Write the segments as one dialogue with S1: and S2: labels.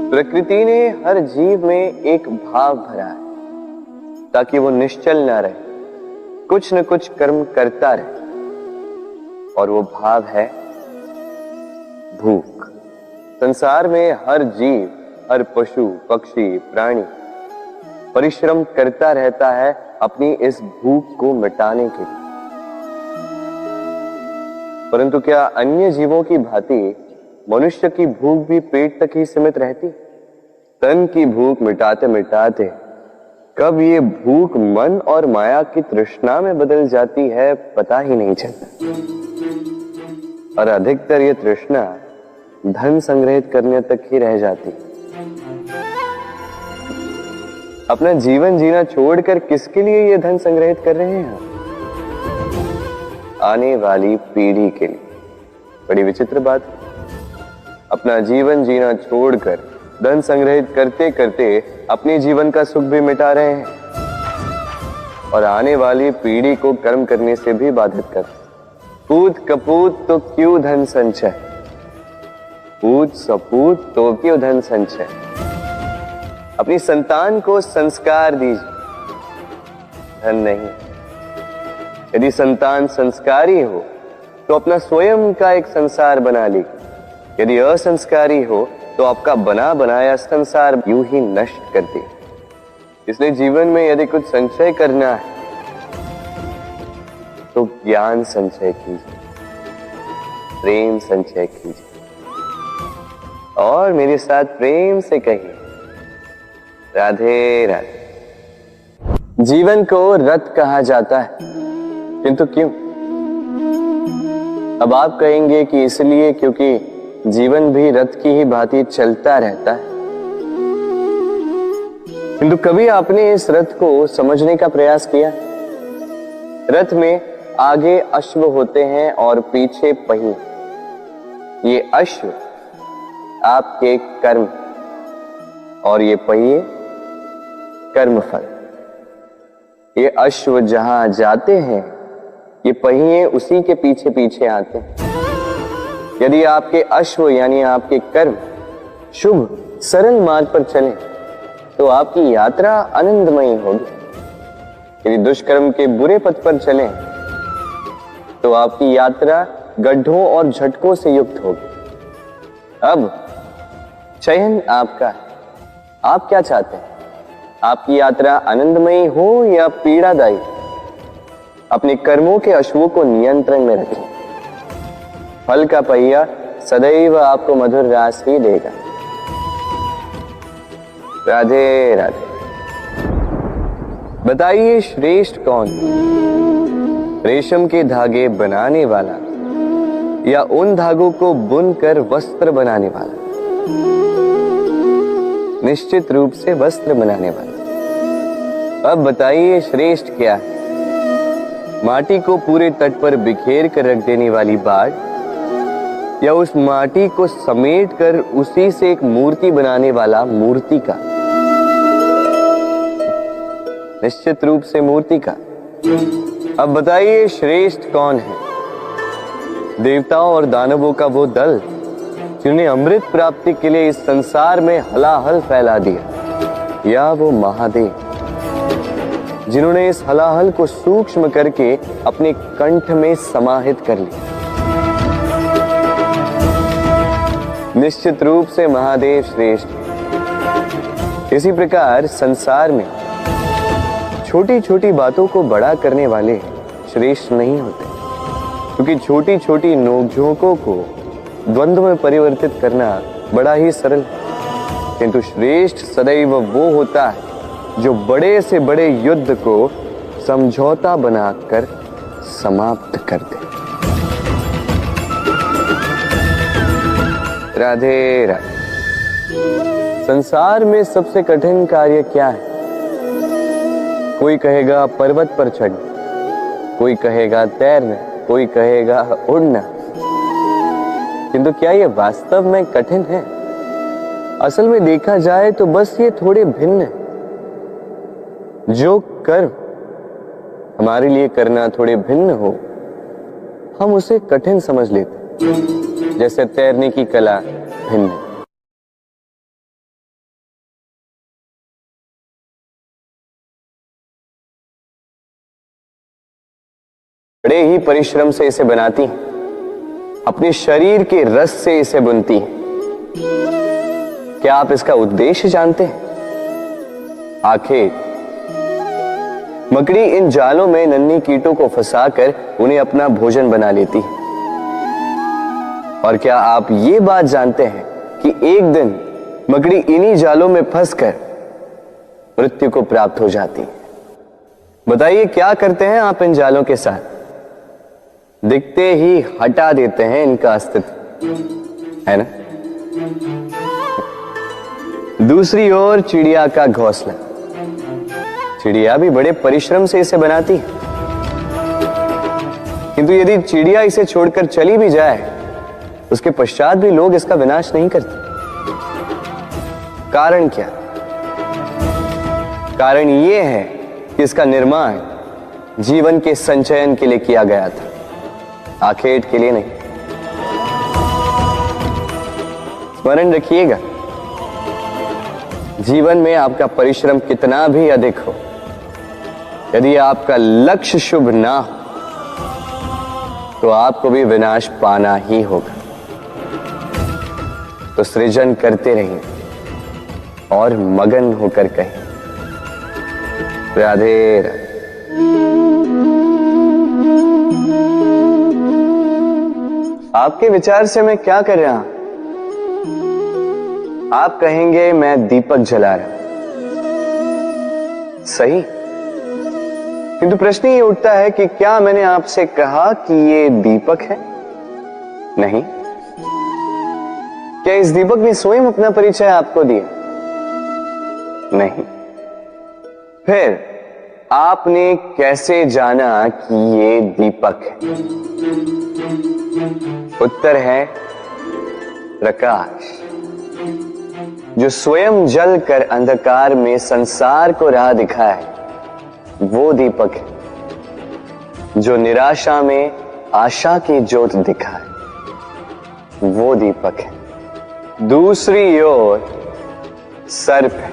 S1: प्रकृति ने हर जीव में एक भाव भरा है ताकि वो निश्चल ना रहे, कुछ न कुछ कर्म करता रहे। और वो भाव है भूख। संसार में हर जीव, हर पशु, पक्षी, प्राणी परिश्रम करता रहता है अपनी इस भूख को मिटाने के लिए। परंतु क्या अन्य जीवों की भांति मनुष्य की भूख भी पेट तक ही सीमित रहती? तन की भूख मिटाते मिटाते कब ये भूख मन और माया की तृष्णा में बदल जाती है पता ही नहीं चलता। और अधिकतर ये तृष्णा धन संग्रहित करने तक ही रह जाती। अपना जीवन जीना छोड़कर किसके लिए ये धन संग्रहित कर रहे हैं? आने वाली पीढ़ी के लिए। बड़ी विचित्र बात है। अपना जीवन जीना छोड़कर धन संग्रहित करते करते अपने जीवन का सुख भी मिटा रहे हैं और आने वाली पीढ़ी को कर्म करने से भी बाधित कर। पूत कपूत तो क्यों धन संचय, पूत सपूत तो क्यों धन संचय। अपनी संतान को संस्कार दीजिए, धन नहीं। यदि संतान संस्कारी हो तो अपना स्वयं का एक संसार बना ली। यदि असंस्कारी हो तो आपका बना बनाया संसार यूं ही नष्ट कर दे। इसलिए जीवन में यदि कुछ संचय करना है तो ज्ञान संचय कीजिए, प्रेम संचय कीजिए और मेरे साथ प्रेम से कहिए राधे राधे। जीवन को रथ कहा जाता है, किंतु क्यों? अब आप कहेंगे कि इसलिए क्योंकि जीवन भी रथ की ही भांति चलता रहता है। किंतु कभी आपने इस रथ को समझने का प्रयास किया? रथ में आगे अश्व होते हैं और पीछे पहिए। ये अश्व आपके कर्म और ये पहिए कर्मफल। ये अश्व जहां जाते हैं ये पहिए उसी के पीछे पीछे आते हैं। यदि आपके अश्व यानी आपके कर्म शुभ सरल मार्ग पर चले तो आपकी यात्रा आनंदमयी होगी। यदि दुष्कर्म के बुरे पथ पर चले तो आपकी यात्रा गड्ढों और झटकों से युक्त होगी। अब चयन आपका है, आप क्या चाहते हैं? आपकी यात्रा आनंदमयी हो या पीड़ादायी? अपने कर्मों के अश्वों को नियंत्रण में रखें। फल का पहिया सदैव आपको मधुर रास ही देगा। राधे राधे। बताइए श्रेष्ठ कौन? रेशम के धागे बनाने वाला या उन धागों को बुनकर वस्त्र बनाने वाला? निश्चित रूप से वस्त्र बनाने वाला। अब बताइए श्रेष्ठ क्या है? माटी को पूरे तट पर बिखेर कर रख देने वाली बाढ़ या उस माटी को समेट कर उसी से एक मूर्ति बनाने वाला मूर्ति का? निश्चित रूप से मूर्ति का। अब बताइए श्रेष्ठ कौन है? देवताओं और दानवों का वो दल जिन्होंने अमृत प्राप्ति के लिए इस संसार में हलाहल फैला दिया, या वो महादेव जिन्होंने इस हलाहल को सूक्ष्म करके अपने कंठ में समाहित कर लिया? निश्चित रूप से महादेव श्रेष्ठ। इसी प्रकार संसार में छोटी छोटी बातों को बड़ा करने वाले श्रेष्ठ नहीं होते, क्योंकि छोटी छोटी नोकझोंकों को द्वंद्व में परिवर्तित करना बड़ा ही सरल है। किंतु श्रेष्ठ सदैव वो होता है जो बड़े से बड़े युद्ध को समझौता बनाकर समाप्त कर दे। राधे राधे। संसार में सबसे कठिन कार्य क्या है? कोई कहेगा पर्वत पर चढ़ना, कोई कहेगा तैरना, कोई कहेगा उड़ना। किंतु क्या ये वास्तव में कठिन है? असल में देखा जाए तो बस ये थोड़े भिन्न है। जो कर्म हमारे लिए करना थोड़े भिन्न हो हम उसे कठिन समझ लेते, जैसे तैरने की कला भिन्न है। बड़े ही परिश्रम से इसे बनाती हैं, अपने शरीर के रस से इसे बुनती हैं। क्या आप इसका उद्देश्य जानते हैं? आखिर मकड़ी इन जालों में नन्ही कीटों को फंसाकर उन्हें अपना भोजन बना लेती है। और क्या आप ये बात जानते हैं कि एक दिन मकड़ी इन्हीं जालों में फंसकर मृत्यु को प्राप्त हो जाती है? बताइए क्या करते हैं आप इन जालों के साथ? दिखते ही हटा देते हैं इनका अस्तित्व, है ना? दूसरी ओर चिड़िया का घोंसला। चिड़िया भी बड़े परिश्रम से इसे बनाती है, किंतु यदि चिड़िया इसे छोड़कर चली भी जाए, उसके पश्चात भी लोग इसका विनाश नहीं करते। कारण क्या? कारण यह है कि इसका निर्माण जीवन के संचयन के लिए किया गया था, आखेट के लिए नहीं। स्मरण रखिएगा, जीवन में आपका परिश्रम कितना भी अधिक हो, यदि आपका लक्ष्य शुभ ना हो तो आपको भी विनाश पाना ही होगा। तो सृजन करते रहिए और मगन होकर कहें राधे राधे। आपके विचार से मैं क्या कर रहा हूं? आप कहेंगे मैं दीपक जला रहा हूं, सही। किंतु प्रश्न ये उठता है कि क्या मैंने आपसे कहा कि ये दीपक है? नहीं। क्या इस दीपक ने स्वयं अपना परिचय आपको दिया? नहीं। फिर आपने कैसे जाना कि ये दीपक है? उत्तर है प्रकाश, जो स्वयं जल कर अंधकार में संसार को राह दिखाए, वो दीपक है। जो निराशा में आशा की ज्योत दिखाए, वो दीपक है। दूसरी ओर सर्प है,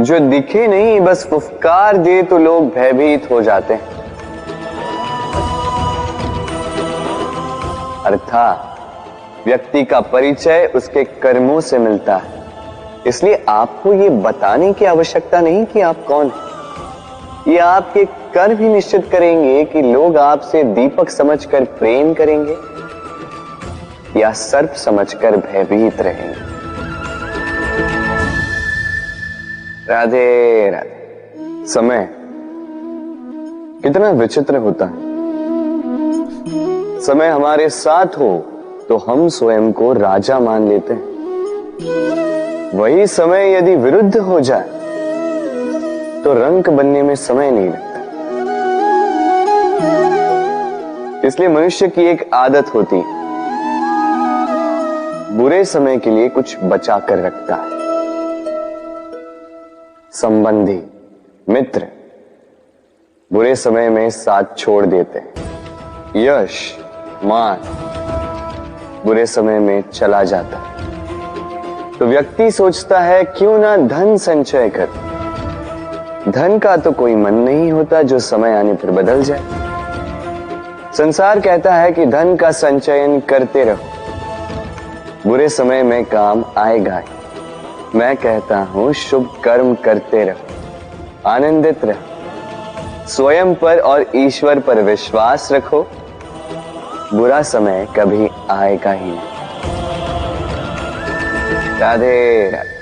S1: जो दिखे नहीं, बस फुफकार दे तो लोग भयभीत हो जाते हैं। अर्थात व्यक्ति का परिचय उसके कर्मों से मिलता है, इसलिए आपको ये बताने की आवश्यकता नहीं कि आप कौन हैं। ये आपके कर्म ही निश्चित करेंगे कि लोग आपसे दीपक समझकर प्रेम करेंगे या सर्प समझकर भयभीत रहेंगे। राधे राधे। समय कितना विचित्र होता है। समय हमारे साथ हो तो हम स्वयं को राजा मान लेते हैं, वही समय यदि विरुद्ध हो जाए तो रंक बनने में समय नहीं लगता। इसलिए मनुष्य की एक आदत होती है, बुरे समय के लिए कुछ बचा कर रखता है। संबंधी, मित्र बुरे समय में साथ छोड़ देते हैं। यश, मान बुरे समय में चला जाता है। तो व्यक्ति सोचता है क्यों ना धन संचय कर। धन का तो कोई मन नहीं होता जो समय आने पर बदल जाए। संसार कहता है कि धन का संचयन करते रहो, बुरे समय में काम आएगा ही। मैं कहता हूं शुभ कर्म करते रहो, आनंदित रहो, स्वयं पर और ईश्वर पर विश्वास रखो, बुरा समय कभी आएगा ही नहीं। राधे राधे।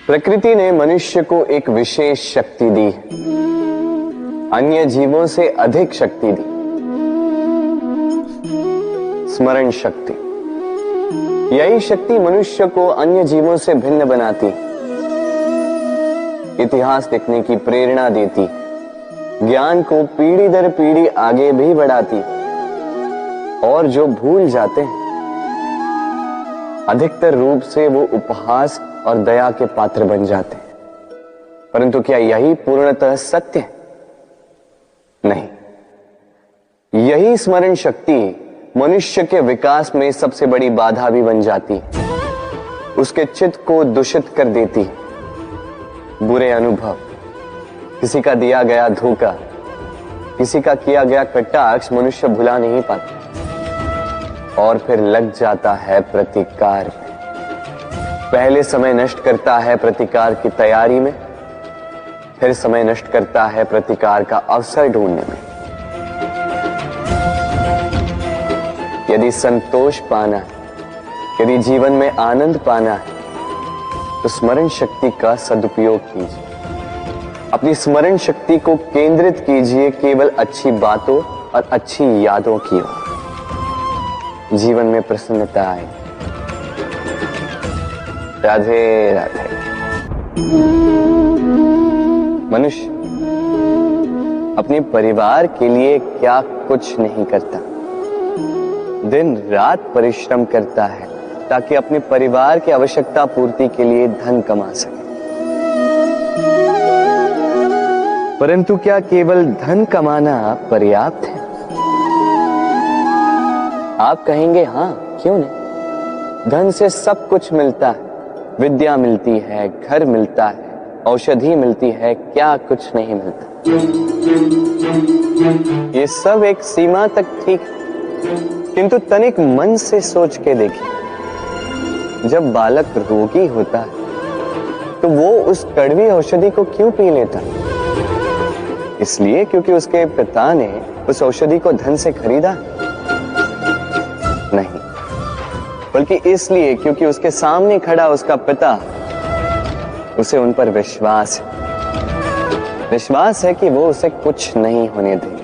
S1: प्रकृति ने मनुष्य को एक विशेष शक्ति दी है, अन्य जीवों से अधिक शक्ति दी, स्मरण शक्ति। यही शक्ति मनुष्य को अन्य जीवों से भिन्न बनाती, इतिहास लिखने की प्रेरणा देती, ज्ञान को पीढ़ी दर पीढ़ी आगे भी बढ़ाती। और जो भूल जाते हैं, अधिकतर रूप से वो उपहास और दया के पात्र बन जाते हैं। परंतु क्या यही पूर्णतः सत्य है? नहीं। यही स्मरण शक्ति मनुष्य के विकास में सबसे बड़ी बाधा भी बन जाती है, उसके चित्त को दूषित कर देती है। बुरे अनुभव, किसी का दिया गया धोखा, किसी का किया गया कटाक्ष मनुष्य भुला नहीं पाता और फिर लग जाता है प्रतिकार में। पहले समय नष्ट करता है प्रतिकार की तैयारी में, फिर समय नष्ट करता है प्रतिकार का अवसर ढूंढने में। यदि संतोष पाना है, यदि जीवन में आनंद पाना है, तो स्मरण शक्ति का सदुपयोग कीजिए। अपनी स्मरण शक्ति को केंद्रित कीजिए केवल अच्छी बातों और अच्छी यादों की ओर। जीवन में प्रसन्नता आए। राधे राधे। मनुष्य अपने परिवार के लिए क्या कुछ नहीं करता, दिन रात परिश्रम करता है ताकि अपने परिवार की आवश्यकता पूर्ति के लिए धन कमा सके। परंतु क्या केवल धन कमाना पर्याप्त है? आप कहेंगे हाँ, क्यों नहीं। धन से सब कुछ मिलता है, विद्या मिलती है, घर मिलता है, औषधि मिलती है, क्या कुछ नहीं मिलता। ये सब एक सीमा तक ठीक है, किंतु तनिक मन से सोच के देखिए, जब बालक रोगी होता है तो वो उस कड़वी औषधि को क्यों पी लेता? इसलिए क्योंकि उसके पिता ने उस औषधि को धन से खरीदा? नहीं, बल्कि इसलिए क्योंकि उसके सामने खड़ा उसका पिता, उसे उन पर विश्वास है। विश्वास है कि वो उसे कुछ नहीं होने देंगे।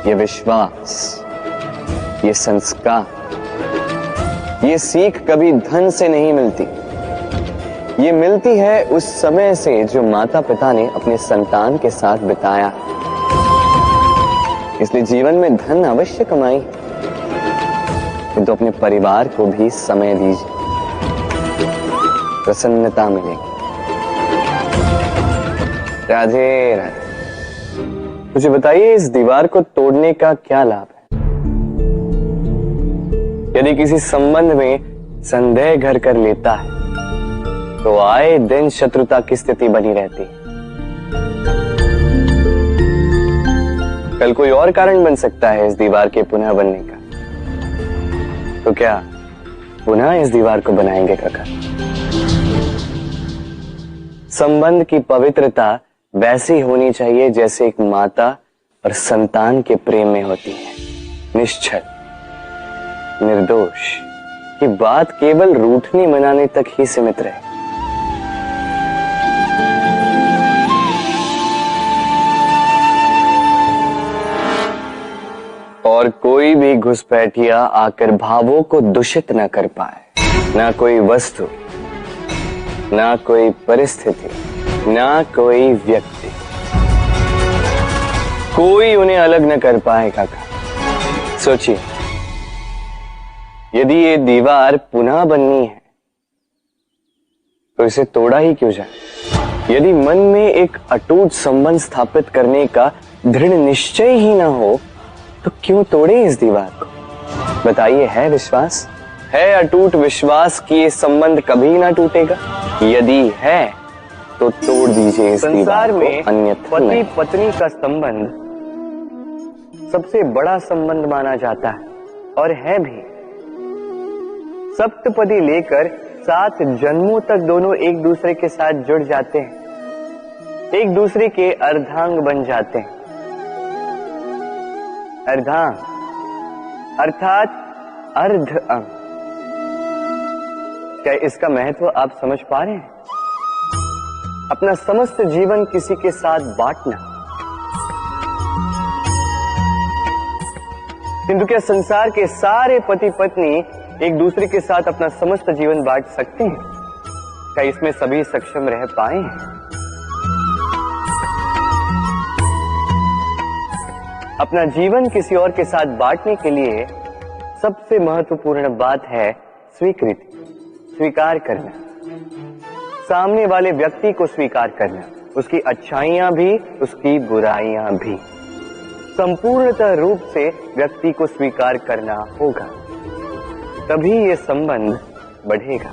S1: ये विश्वास, ये संस्कार, ये सीख कभी धन से नहीं मिलती। ये मिलती है उस समय से जो माता पिता ने अपने संतान के साथ बिताया। इसलिए जीवन में धन अवश्य कमाई, किंतु अपने परिवार को भी समय दीजिए, प्रसन्नता मिलेगी। राधे राधे। मुझे बताइए, इस दीवार को तोड़ने का क्या लाभ है? यदि किसी संबंध में संदेह घर कर लेता है तो आए दिन शत्रुता की स्थिति बनी रहती है। कल कोई और कारण बन सकता है इस दीवार के पुनः बनने का। तो क्या पुनः इस दीवार को बनाएंगे काका? संबंध की पवित्रता वैसी होनी चाहिए जैसे एक माता और संतान के प्रेम में होती है, निश्चल, निर्दोष, कि बात केवल रूठने मनाने तक ही सीमित रहे। और कोई भी घुसपैठिया आकर भावों को दूषित न कर पाए। ना कोई वस्तु, ना कोई परिस्थिति, ना कोई व्यक्ति, कोई उन्हें अलग न कर पाए काका। सोचिए, यदि ये दीवार पुनः बननी है तो इसे तोड़ा ही क्यों जाए? यदि मन में एक अटूट संबंध स्थापित करने का दृढ़ निश्चय ही ना हो तो क्यों तोड़े इस दीवार को? बताइए, है विश्वास, है अटूट विश्वास कि ये संबंध कभी ना टूटेगा? यदि है तो तोड़ दीजिए इस दीवार को, अन्यथा पति पत्नी का संबंध सबसे बड़ा संबंध माना जाता है और है भी। सप्तपदी लेकर 7 जन्मों तक दोनों एक दूसरे के साथ जुड़ जाते हैं, एक दूसरे के अर्धांग बन जाते हैं। अर्धांग अर्थात अर्ध अंग। क्या इसका महत्व आप समझ पा रहे हैं? अपना समस्त जीवन किसी के साथ बांटना। किंतु क्या संसार के सारे पति पत्नी एक दूसरे के साथ अपना समस्त जीवन बांट सकते हैं? क्या इसमें सभी सक्षम रह पाए हैं? अपना जीवन किसी और के साथ बांटने के लिए सबसे महत्वपूर्ण बात है स्वीकृति, स्वीकार करना। सामने वाले व्यक्ति को स्वीकार करना, उसकी अच्छाइयां भी, उसकी बुराइयां भी। संपूर्णतः रूप से व्यक्ति को स्वीकार करना होगा, तभी ये संबंध बढ़ेगा,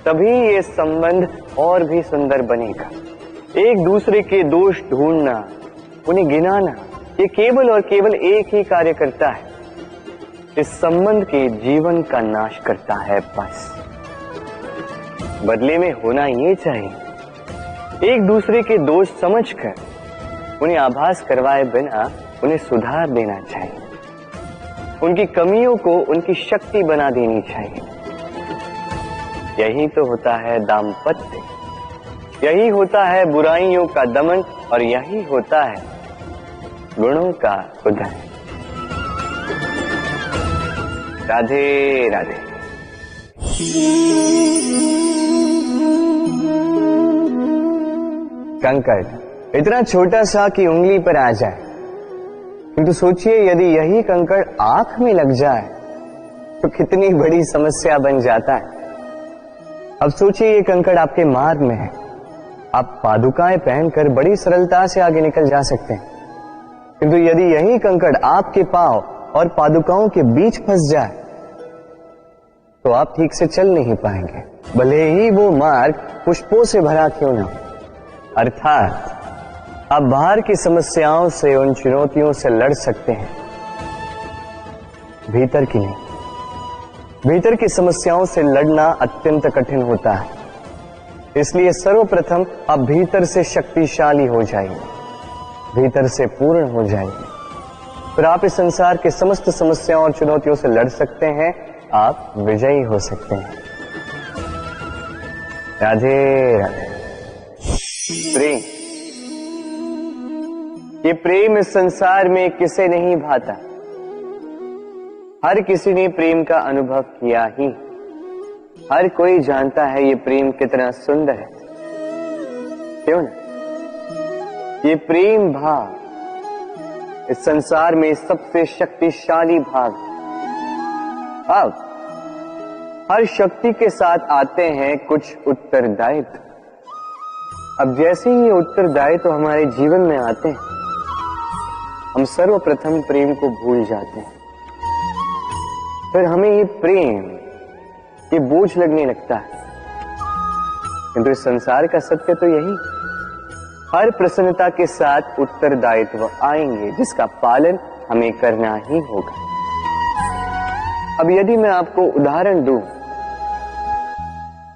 S1: तभी ये संबंध और भी सुंदर बनेगा। एक दूसरे के दोष ढूंढना, उन्हें गिनाना, ये केवल और केवल एक ही कार्य करता है, इस संबंध के जीवन का नाश करता है। बस बदले में होना ये चाहिए, एक दूसरे के दोष समझकर उन्हें आभास करवाए बिना उन्हें सुधार देना चाहिए, उनकी कमियों को उनकी शक्ति बना देनी चाहिए। यही तो होता है दाम्पत्य, यही होता है बुराइयों का दमन, और यही होता है गुणों का उदय। राधे राधे। कंकड़ इतना छोटा सा कि उंगली पर आ जाए, किंतु सोचिए यदि यही कंकड़ आंख में लग जाए तो कितनी बड़ी समस्या बन जाता है। अब सोचिए ये कंकड़ आपके मार्ग में है, आप पादुकाएं पहनकर बड़ी सरलता से आगे निकल जा सकते हैं, किंतु यदि यही कंकड़ आपके पांव और पादुकाओं के बीच फंस जाए तो आप ठीक से चल नहीं पाएंगे, भले ही वो मार्ग पुष्पों से भरा क्यों ना हो। अर्थात आप बाहर की समस्याओं से, उन चुनौतियों से लड़ सकते हैं, भीतर की नहीं। भीतर की समस्याओं से लड़ना अत्यंत कठिन होता है, इसलिए सर्वप्रथम आप भीतर से शक्तिशाली हो जाइए, भीतर से पूर्ण हो जाइए, फिर आप इस संसार के समस्त समस्याओं और चुनौतियों से लड़ सकते हैं, आप विजयी हो सकते हैं। राधे राधे। प्रेम, ये प्रेम इस संसार में किसे नहीं भाता, हर किसी ने प्रेम का अनुभव किया ही, हर कोई जानता है ये प्रेम कितना सुंदर है, क्यों ना? ये प्रेम भाव इस संसार में सबसे शक्तिशाली भाव। अब हर शक्ति के साथ आते हैं कुछ उत्तरदायित्व। अब जैसे ही ये उत्तरदायित्व हमारे जीवन में आते हैं, हम सर्वप्रथम प्रेम को भूल जाते हैं, फिर हमें ये प्रेम, ये बोझ लगने लगता है। किंतु इस संसार का सत्य तो यही, हर प्रसन्नता के साथ उत्तरदायित्व आएंगे जिसका पालन हमें करना ही होगा। अब यदि मैं आपको उदाहरण दूं,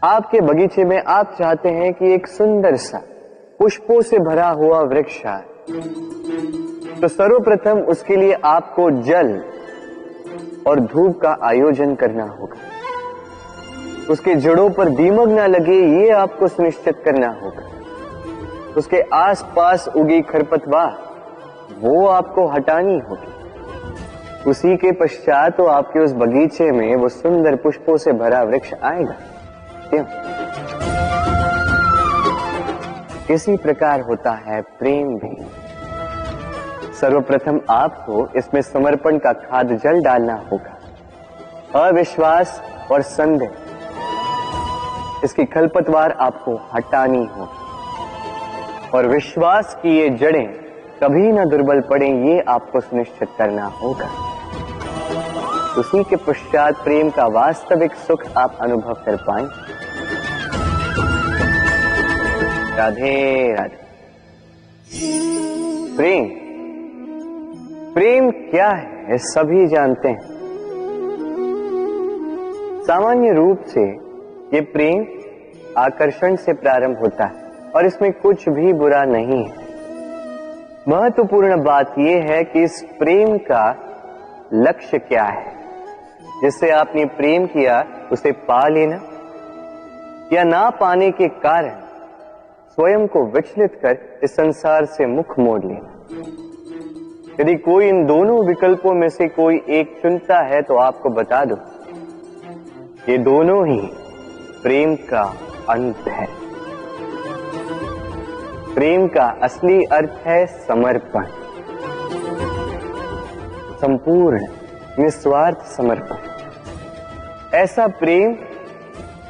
S1: आपके बगीचे में आप चाहते हैं कि एक सुंदर सा पुष्पों से भरा हुआ वृक्ष आए, तो सर्वप्रथम उसके लिए आपको जल और धूप का आयोजन करना होगा, उसके जड़ों पर दीमक ना लगे ये आपको सुनिश्चित करना होगा, उसके आसपास उगी खरपतवार वो आपको हटानी होगी, उसी के पश्चात तो आपके उस बगीचे में वो सुंदर पुष्पों से भरा वृक्ष आएगा। क्यों? इसी प्रकार होता है प्रेम भी। सर्वप्रथम आपको इसमें समर्पण का खाद जल डालना होगा, अविश्वास और संदेह, इसकी खरपतवार आपको हटानी होगी, और विश्वास की ये जड़ें कभी ना दुर्बल पड़े ये आपको सुनिश्चित करना होगा। उसी के पश्चात प्रेम का वास्तविक सुख आप अनुभव कर पाएंगे। राधे राधे। प्रेम, प्रेम क्या है सभी जानते हैं। सामान्य रूप से ये प्रेम आकर्षण से प्रारंभ होता है और इसमें कुछ भी बुरा नहीं है। महत्वपूर्ण बात यह है कि इस प्रेम का लक्ष्य क्या है, जिससे आपने प्रेम किया उसे पा लेना या ना पाने के कारण स्वयं को विचलित कर इस संसार से मुख मोड़ लेना। यदि कोई इन दोनों विकल्पों में से कोई एक चुनता है तो आपको बता दो, ये दोनों ही प्रेम का अंत है। प्रेम का असली अर्थ है समर्पण, संपूर्ण निस्वार्थ समर्पण। ऐसा प्रेम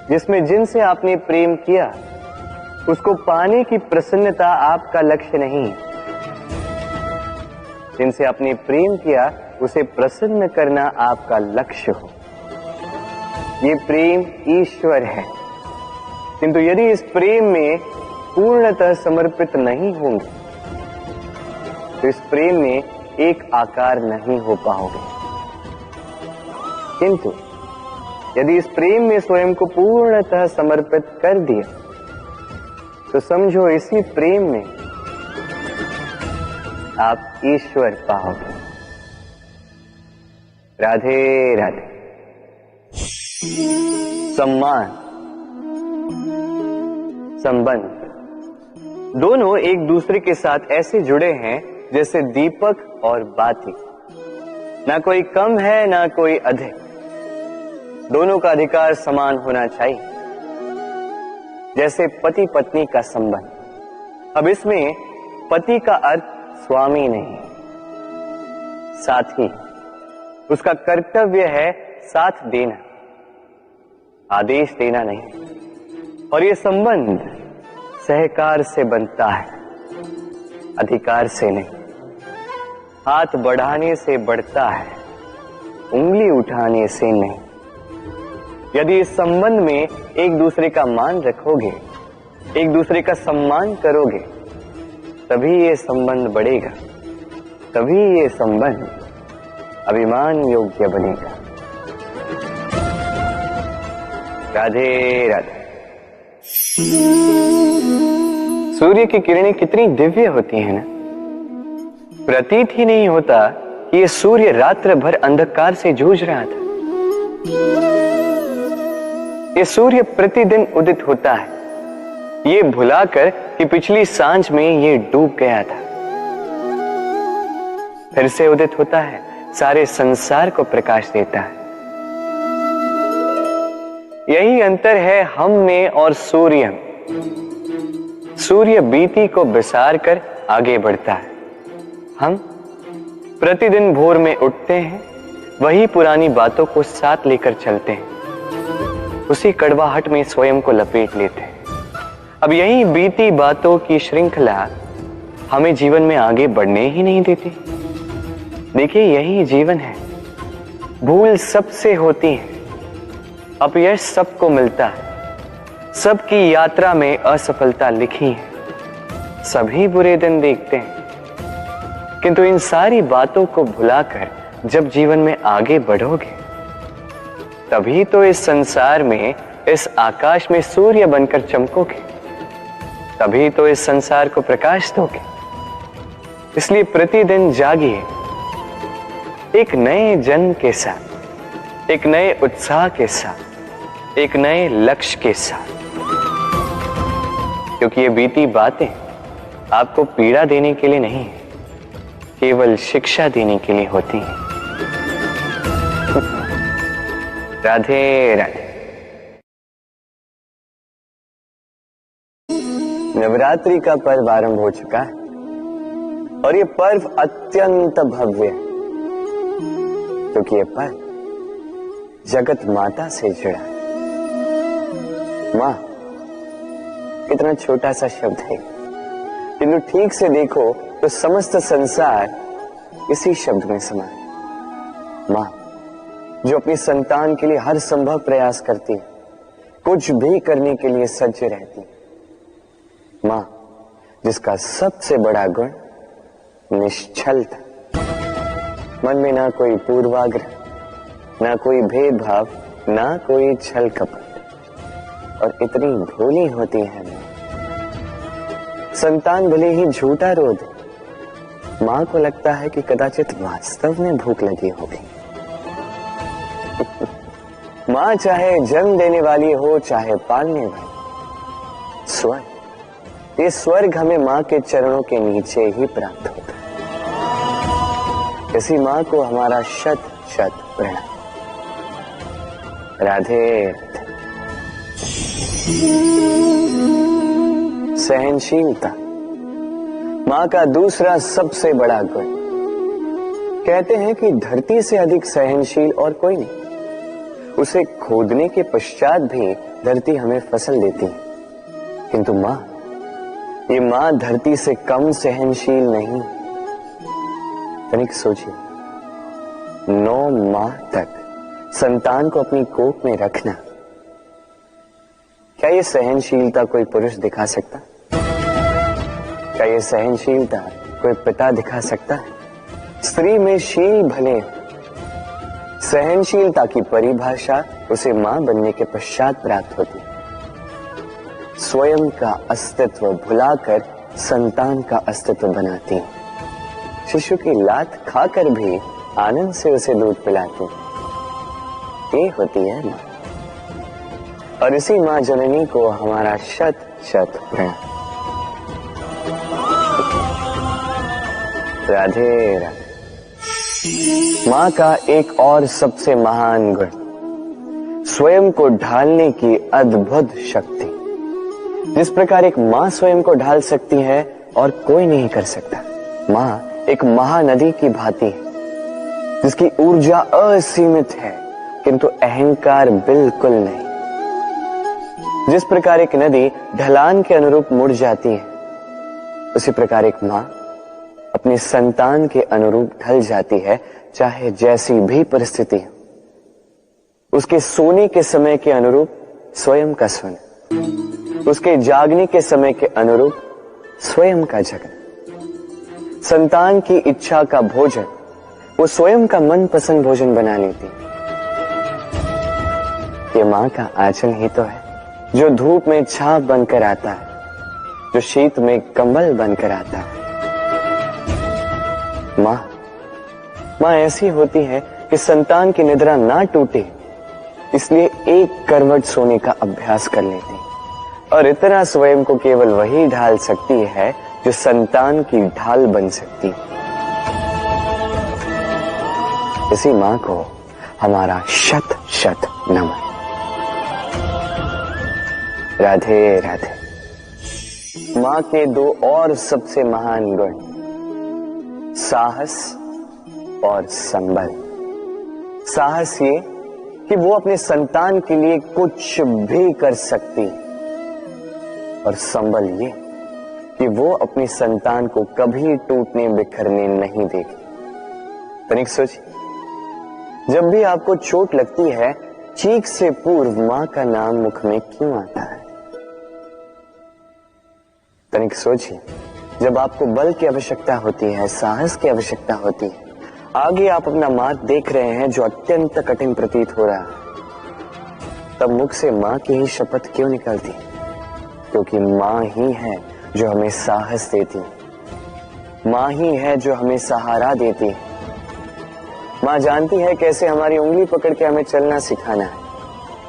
S1: जिसमें जिनसे आपने प्रेम किया उसको पाने की प्रसन्नता आपका लक्ष्य नहीं, जिनसे आपने प्रेम किया उसे प्रसन्न करना आपका लक्ष्य हो। ये प्रेम ईश्वर है, किंतु यदि इस प्रेम में पूर्णतः समर्पित नहीं होंगे तो इस प्रेम में एक आकार नहीं हो पाओगे। किंतु यदि इस प्रेम में स्वयं को पूर्णतः समर्पित कर दिया तो समझो इसी प्रेम में आप ईश्वर पाओगे। राधे राधे। सम्मान, संबंध दोनों एक दूसरे के साथ ऐसे जुड़े हैं जैसे दीपक और बाती। ना कोई कम है ना कोई अधिक, दोनों का अधिकार समान होना चाहिए, जैसे पति पत्नी का संबंध। अब इसमें पति का अर्थ स्वामी नहीं, साथी। उसका कर्तव्य है साथ देना, आदेश देना नहीं। और ये संबंध सहकार से बनता है, अधिकार से नहीं। हाथ बढ़ाने से बढ़ता है, उंगली उठाने से नहीं। यदि इस संबंध में एक दूसरे का मान रखोगे, एक दूसरे का सम्मान करोगे, तभी ये संबंध बढ़ेगा, तभी ये संबंध अभिमान योग्य बनेगा। राधे राधे। सूर्य की किरणें कितनी दिव्य होती हैं ना। प्रतीत ही नहीं होता कि ये सूर्य रात्र भर अंधकार से जूझ रहा था। ये सूर्य प्रतिदिन उदित होता है, ये भुलाकर कि पिछली सांझ में ये डूब गया था। फिर से उदित होता है, सारे संसार को प्रकाश देता है। यही अंतर है हम में और सूर्य में। सूर्य बीती को बिसार कर आगे बढ़ता है, हम प्रतिदिन भोर में उठते हैं, वही पुरानी बातों को साथ लेकर चलते हैं, उसी कड़वाहट में स्वयं को लपेट लेते हैं। अब यही बीती बातों की श्रृंखला हमें जीवन में आगे बढ़ने ही नहीं देती। देखिए, यही जीवन है। भूल सबसे होती है, अपयश सबको मिलता है, सबकी यात्रा में असफलता लिखी है, सभी बुरे दिन देखते हैं। किंतु इन सारी बातों को भुलाकर जब जीवन में आगे बढ़ोगे, तभी तो इस संसार में, इस आकाश में सूर्य बनकर चमकोगे, तभी तो इस संसार को प्रकाश दोगे। इसलिए प्रतिदिन जागिए, एक नए जन्म के साथ, एक नए उत्साह के साथ, एक नए लक्ष्य के साथ। क्योंकि ये बीती बातें आपको पीड़ा देने के लिए नहीं, केवल शिक्षा देने के लिए होती हैं। राधे राधे। नवरात्रि का पर्व आरंभ हो चुका है और ये पर्व अत्यंत भव्य है, क्योंकि ये पर्व जगत माता से जुड़ा है। मां कितना छोटा सा शब्द है, किंतु ठीक से देखो तो समस्त संसार इसी शब्द में समा है। मां जो अपनी संतान के लिए हर संभव प्रयास करती है, कुछ भी करने के लिए सज्ज रहती है। मां जिसका सबसे बड़ा गुण निश्चलता, मन में ना कोई पूर्वाग्रह, ना कोई भेदभाव, ना कोई छल कपट, और इतनी भोली होती है मां। संतान भले ही झूठा रो दे, मां को लगता है कि कदाचित वास्तव में भूख लगी होगी। मां चाहे जन्म देने वाली हो, चाहे पालने वाली, स्वर्ग, ये स्वर्ग हमें मां के चरणों के नीचे ही प्राप्त होता है। इसी मां को हमारा शत शत प्रणाम। राधे। सहनशीलता मां का दूसरा सबसे बड़ा गुण। कहते हैं कि धरती से अधिक सहनशील और कोई नहीं। उसे खोदने के पश्चात भी धरती हमें फसल देती है, किंतु मां, ये मां धरती से कम सहनशील नहीं। तनिक सोचिए, 9 माह तक संतान को अपनी कोख में रखना, क्या ये सहनशीलता कोई पुरुष दिखा सकता? क्या ये सहनशीलता कोई पिता दिखा सकता है? स्त्री में शील भले, सहनशीलता की परिभाषा उसे मां बनने के पश्चात प्राप्त होती है। स्वयं का अस्तित्व भुलाकर संतान का अस्तित्व बनाती है। शिशु की लात खाकर भी आनंद से उसे दूध पिलाती है। ये होती है मां। और इसी मां जननी को हमारा शत शत प्रणाम। राधे राधे। मां का एक और सबसे महान गुण, स्वयं को ढालने की अद्भुत शक्ति। जिस प्रकार एक मां स्वयं को ढाल सकती है और कोई नहीं कर सकता। मां एक महानदी की भांति है जिसकी ऊर्जा असीमित है किंतु अहंकार बिल्कुल नहीं। जिस प्रकार एक नदी ढलान के अनुरूप मुड़ जाती है, उसी प्रकार एक मां अपनी संतान के अनुरूप ढल जाती है, चाहे जैसी भी परिस्थिति हो। उसके सोने के समय के अनुरूप स्वयं का सोना, उसके जागने के समय के अनुरूप स्वयं का जगना। संतान की इच्छा का भोजन वो स्वयं का मनपसंद भोजन बना लेती है। ये मां का आंचल ही तो है जो धूप में छाप बनकर आता है, जो शीत में कंबल बनकर आता है। मां ऐसी होती है कि संतान की निद्रा ना टूटे, इसलिए एक करवट सोने का अभ्यास कर लेती है। और इतना स्वयं को केवल वही ढाल सकती है जो संतान की ढाल बन सकती है। इसी मां को हमारा शत शत नमन। राधे राधे। मां के दो और सबसे महान गुण, साहस और संबल। साहस ये कि वो अपने संतान के लिए कुछ भी कर सकती है, और संबल ये कि वो अपनी संतान को कभी टूटने बिखरने नहीं देगी। तनिक सोचिए, जब भी आपको चोट लगती है, चीख से पूर्व मां का नाम मुख में क्यों आता है? तनिक सोचिए, जब आपको बल की आवश्यकता होती है, साहस की आवश्यकता होती है, आगे आप अपना मार्ग देख रहे हैं जो अत्यंत कठिन प्रतीत हो रहा है, तब मुख से मां की ही शपथ क्यों निकलती? क्योंकि मां ही है जो हमें साहस देती है, मां ही है जो हमें सहारा देती है। मां जानती है कैसे हमारी उंगली पकड़ के हमें चलना सिखाना है।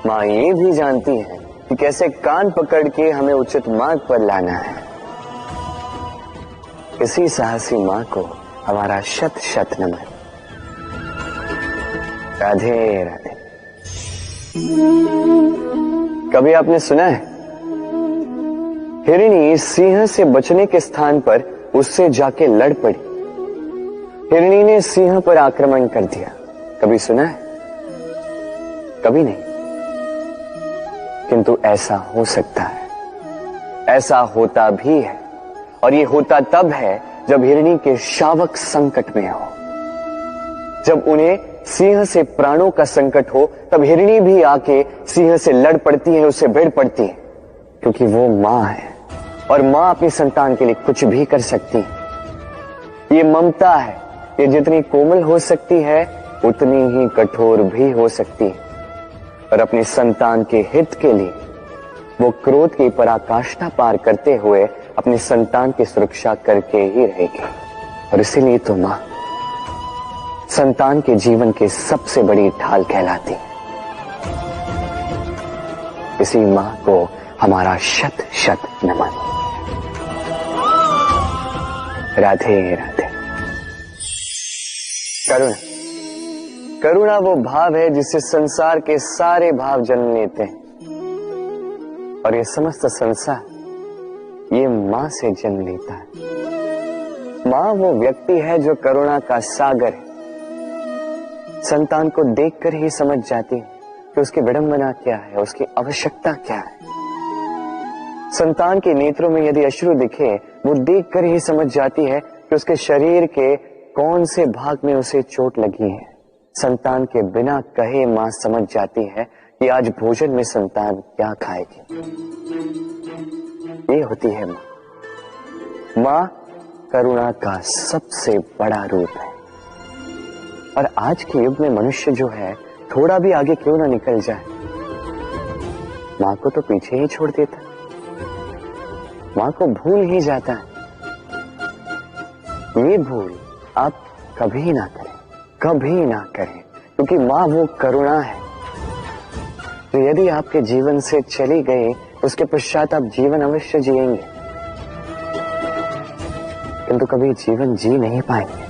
S1: मां ये भी जानती है कि कैसे कान पकड़ के हमें उचित मार्ग पर लाना है। इसी साहसी मां को हमारा शत शत नमन। राधे राधे। कभी आपने सुना है, हिरणी सिंह से बचने के स्थान पर उससे जाके लड़ पड़ी। हिरणी ने सिंह पर आक्रमण कर दिया। कभी सुना है? कभी नहीं। किंतु ऐसा हो सकता है, ऐसा होता भी है, और ये होता तब है जब हिरणी के शावक संकट में हो। जब उन्हें सिंह से प्राणों का संकट हो, तब हिरणी भी आके सिंह से लड़ पड़ती है, उससे भिड़ पड़ती है, क्योंकि वो मां है और मां अपनी संतान के लिए कुछ भी कर सकती है। ये ममता है, ये जितनी कोमल हो सकती है उतनी ही कठोर भी हो सकती है, और अपनी संतान के हित के लिए वो क्रोध की पराकाष्ठा पार करते हुए अपनी संतान की सुरक्षा करके ही रहेगी। और इसीलिए तो मां संतान के जीवन की सबसे बड़ी ढाल कहलाती है। इसी मां को हमारा शत शत नमन। राधे राधे। करुणा। करुणा वो भाव है जिससे संसार के सारे भाव जन्म लेते हैं, और ये समस्त संसार ये मां से जन्म लेता है। मां वो व्यक्ति है जो करुणा का सागर है। संतान को देखकर ही समझ जाती है कि उसकी विडंबना क्या है, उसकी आवश्यकता क्या है। संतान के नेत्रों में यदि अश्रु दिखे, वो देखकर ही समझ जाती है कि उसके शरीर के कौन से भाग में उसे चोट लगी है। संतान के बिना कहे मां समझ जाती है कि आज भोजन में संतान क्या खाएगी। ये होती है मां। माँ करुणा का सबसे बड़ा रूप है। और आज के युग में मनुष्य जो है थोड़ा भी आगे क्यों ना निकल जाए, माँ को तो पीछे ही छोड़ देता, माँ को भूल ही जाता है। ये भूल आप कभी ना करें, कभी ना करें, क्योंकि माँ वो करुणा है तो यदि आपके जीवन से चली गई उसके पश्चात आप जीवन अवश्य जिएंगे, किंतु कभी जीवन जी नहीं पाएंगे।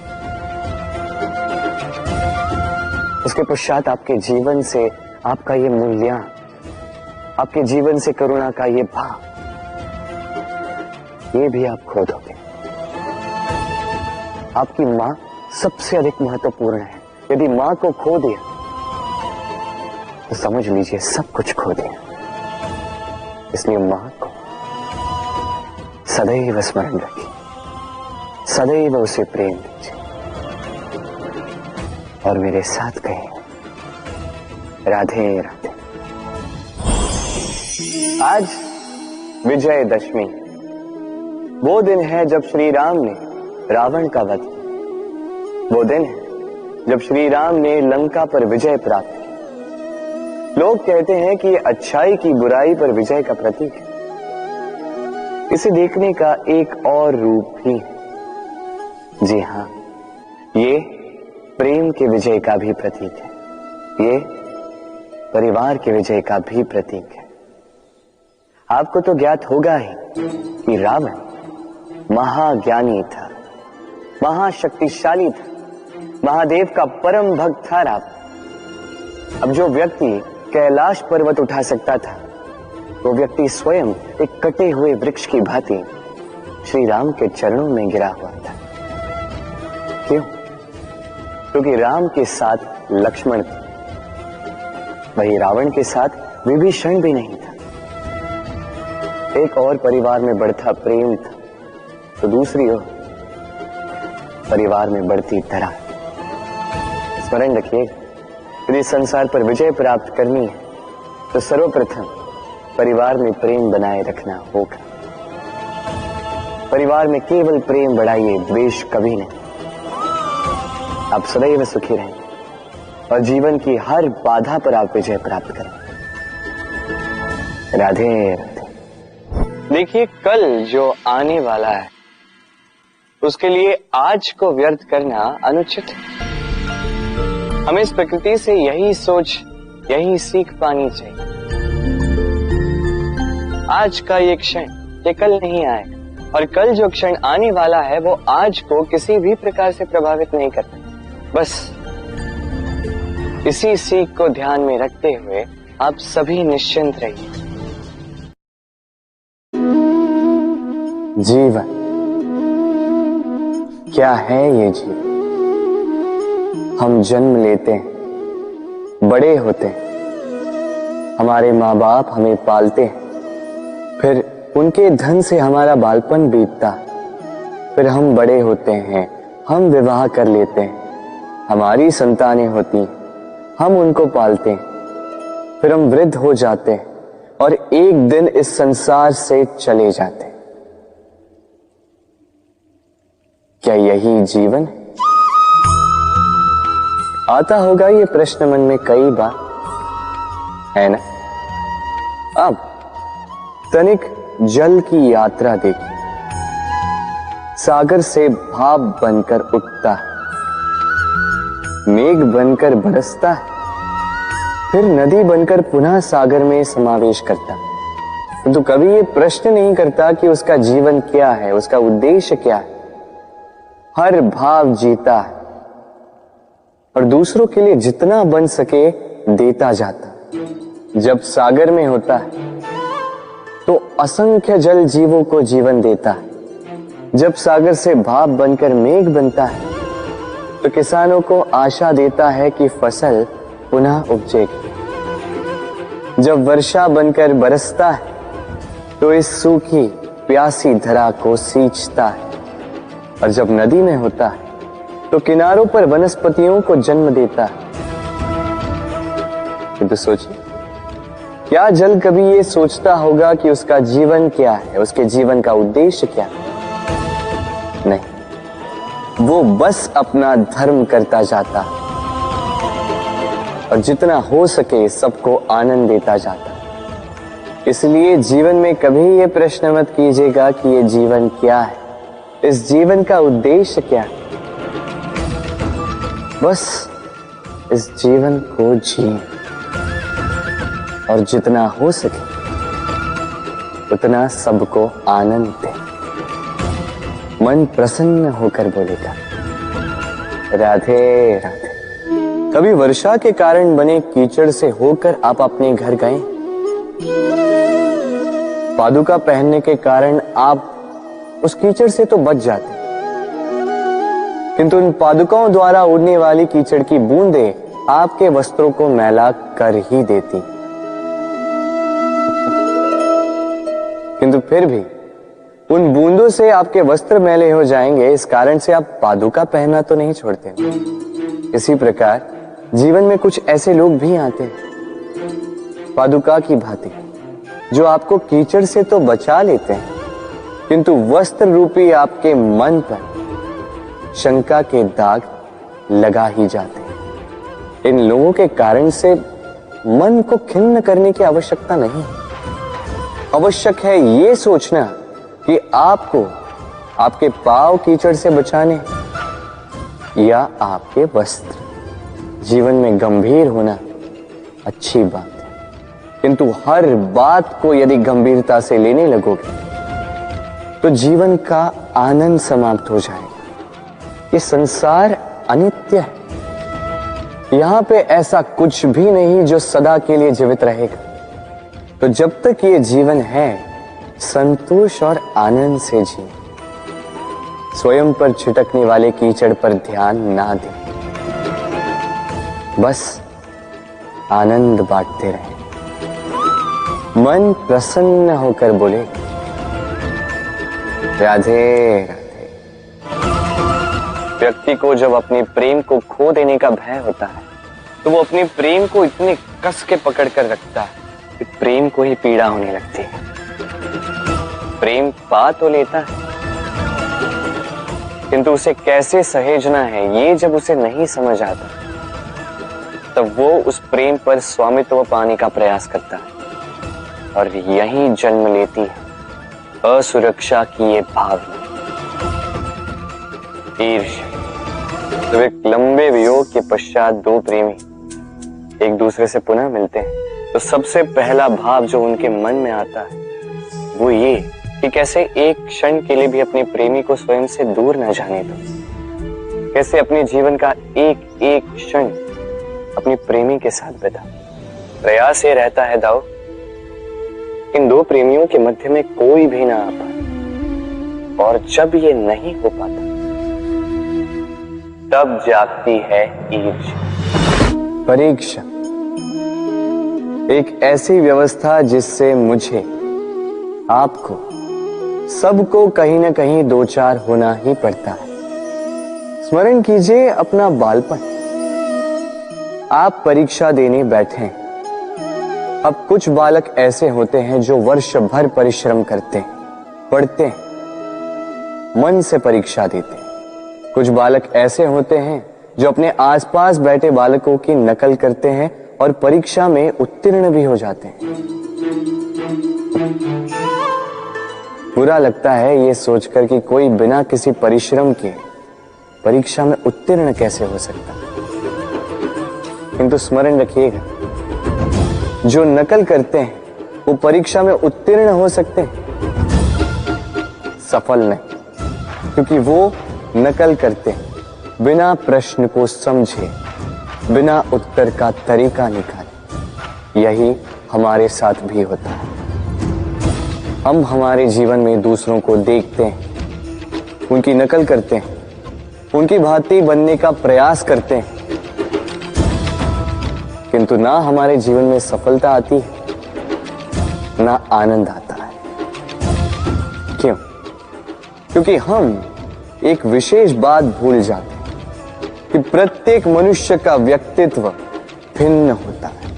S1: उसके पश्चात आपके जीवन से आपका ये मूल्य, आपके जीवन से करुणा का ये भाव, ये भी आप खो दोगे। आपकी मां सबसे अधिक महत्वपूर्ण है। यदि मां को खो दिया तो समझ लीजिए सब कुछ खो दिया। इसलिए मां को सदैव स्मरण रखिए, सदैव उसे प्रेम दीजिए और मेरे साथ कहें राधे राधे। आज विजयदशमी, वो दिन है जब श्री राम ने रावण का वध किया। वो दिन है जब श्री राम ने लंका पर विजय प्राप्त की। लोग कहते हैं कि ये अच्छाई की बुराई पर विजय का प्रतीक है। इसे देखने का एक और रूप भी है। जी हां, ये प्रेम के विजय का भी प्रतीक है, ये परिवार के विजय का भी प्रतीक है। आपको तो ज्ञात होगा ही कि रावण महाज्ञानी था, महाशक्तिशाली था, महादेव का परम भक्त था रावण। अब जो व्यक्ति कैलाश पर्वत उठा सकता था, वो व्यक्ति स्वयं एक कटे हुए वृक्ष की भांति श्री राम के चरणों में गिरा हुआ था। क्यों? क्योंकि राम के साथ लक्ष्मण थे, वही रावण के साथ विभीषण भी नहीं था। एक और परिवार में बढ़ता प्रेम था तो दूसरी ओर परिवार में बढ़ती दरार। स्मरण रखिए, यदि संसार पर विजय प्राप्त करनी है तो सर्वप्रथम परिवार में प्रेम बनाए रखना होगा। परिवार में केवल प्रेम बढ़ाइए, द्वेष कभी नहीं। आप सदैव सुखी रहें और जीवन की हर बाधा पर आप विजय प्राप्त करें। राधे राधे। देखिए, कल जो आने वाला है उसके लिए आज को व्यर्थ करना अनुचित है। हमें इस प्रकृति से यही सोच, यही सीख पानी चाहिए। आज का ये क्षण ये कल नहीं आएगा, और कल जो क्षण आने वाला है वो आज को किसी भी प्रकार से प्रभावित नहीं करता। बस इसी सीख को ध्यान में रखते हुए आप सभी निश्चिंत रहिए। जीवन क्या है? ये जीवन, हम जन्म लेते हैं, बड़े होते हैं, हमारे माँ बाप हमें पालते हैं, फिर उनके धन से हमारा बालपन बीतता, फिर हम बड़े होते हैं, हम विवाह कर लेते हैं, हमारी संतानें होती हैं, हम उनको पालते हैं, फिर हम वृद्ध हो जाते हैं और एक दिन इस संसार से चले जाते हैं। क्या यही जीवन है? आता होगा ये प्रश्न मन में कई बार, है ना? अब तनिक जल की यात्रा देखिए। सागर से भाप बनकर उठता है, मेघ बनकर बरसता है, फिर नदी बनकर पुनः सागर में समावेश करता है। तो कभी ये प्रश्न नहीं करता कि उसका जीवन क्या है, उसका उद्देश्य क्या है। हर भाव जीता है और दूसरों के लिए जितना बन सके देता जाता। जब सागर में होता है तो असंख्य जल जीवों को जीवन देता है। जब सागर से भाप बनकर मेघ बनता है तो किसानों को आशा देता है कि फसल पुनः उपजेगी। जब वर्षा बनकर बरसता है तो इस सूखी प्यासी धरा को सींचता है। और जब नदी में होता है तो किनारों पर वनस्पतियों को जन्म देता है। तो सोचिए, क्या जल कभी ये सोचता होगा कि उसका जीवन क्या है, उसके जीवन का उद्देश्य क्या है? नहीं, वो बस अपना धर्म करता जाता और जितना हो सके सबको आनंद देता जाता। इसलिए जीवन में कभी ये प्रश्न मत कीजिएगा कि ये जीवन क्या है, इस जीवन का उद्देश्य क्या है। बस इस जीवन को जिए और जितना हो सके उतना सबको आनंद दे। मन प्रसन्न होकर बोलेगा राधे राधे। कभी वर्षा के कारण बने कीचड़ से होकर आप अपने घर गए? पादुका पहनने के कारण आप उस कीचड़ से तो बच जाते, किंतु उन पादुकाओं द्वारा उड़ने वाली कीचड़ की बूंदें आपके वस्त्रों को मैला कर ही देती। किंतु फिर भी उन बूंदों से आपके वस्त्र मैले हो जाएंगे, इस कारण से आप पादुका पहनना तो नहीं छोड़ते। इसी प्रकार जीवन में कुछ ऐसे लोग भी आते हैं पादुका की भांति, जो आपको कीचड़ से तो बचा लेते हैं, किंतु वस्त्र रूपी आपके मन पर शंका के दाग लगा ही जाते हैं। इन लोगों के कारण से मन को खिन्न करने की आवश्यकता नहीं। आवश्यक है ये सोचना कि आपको आपके पांव कीचड़ से बचाने या आपके वस्त्र। जीवन में गंभीर होना अच्छी बात है, किंतु हर बात को यदि गंभीरता से लेने लगोगे तो जीवन का आनंद समाप्त हो जाएगा। ये संसार अनित्य है, यहां पे ऐसा कुछ भी नहीं जो सदा के लिए जीवित रहेगा। तो जब तक ये जीवन है, संतोष और आनंद से जिए। स्वयं पर छिटकने वाले कीचड़ पर ध्यान ना दें, बस आनंद बांटते रहें। मन प्रसन्न होकर बोले राधे राधे। व्यक्ति को जब अपने प्रेम को खो देने का भय होता है तो वो अपने प्रेम को इतने कस के पकड़ कर रखता है कि प्रेम को ही पीड़ा होने लगती है। प्रेम पा तो लेता है, किंतु उसे कैसे सहेजना है ये जब उसे नहीं समझ आता, तब वो उस प्रेम पर स्वामित्व पाने का प्रयास करता है और यहीं जन्म लेती है असुरक्षा की ये भावना, ईर्ष्या। तो एक लंबे वियोग के पश्चात दो प्रेमी एक दूसरे से पुनः मिलते हैं तो सबसे पहला भाव जो उनके मन में आता है वो ये कि कैसे एक क्षण के लिए भी अपने प्रेमी को स्वयं से दूर न जाने दो, कैसे अपने जीवन का एक एक क्षण अपने प्रेमी के साथ बिता। प्रयास ये रहता है दाऊ, इन दो प्रेमियों के मध्य में कोई भी ना आ पाए, और जब ये नहीं हो पाता तब जागती है ईर्ष्या। परीक्षा एक ऐसी व्यवस्था जिससे मुझे, आपको, सबको कहीं ना कहीं दो चार होना ही पड़ता है। स्मरण कीजिए अपना बालपन। आप परीक्षा देने बैठे हैं। अब कुछ बालक ऐसे होते हैं जो वर्ष भर परिश्रम करते हैं, पढ़ते हैं, मन से परीक्षा देते हैं। कुछ बालक ऐसे होते हैं जो अपने आसपास बैठे बालकों की नकल करते हैं और परीक्षा में उत्तीर्ण भी हो जाते हैं। बुरा लगता है ये सोचकर कि कोई बिना किसी परिश्रम के परीक्षा में उत्तीर्ण कैसे हो सकता है, किंतु स्मरण रखिएगा, जो नकल करते हैं वो परीक्षा में उत्तीर्ण हो सकते हैं, सफल नहीं, क्योंकि वो नकल करते हैं बिना प्रश्न को समझे, बिना उत्तर का तरीका निकाले। यही हमारे साथ भी होता है। हम हमारे जीवन में दूसरों को देखते हैं, उनकी नकल करते हैं, उनकी भांति बनने का प्रयास करते हैं, किंतु ना हमारे जीवन में सफलता आती है ना आनंद आता है। क्यों? क्योंकि हम एक विशेष बात भूल जाते हैं कि प्रत्येक मनुष्य का व्यक्तित्व भिन्न होता है।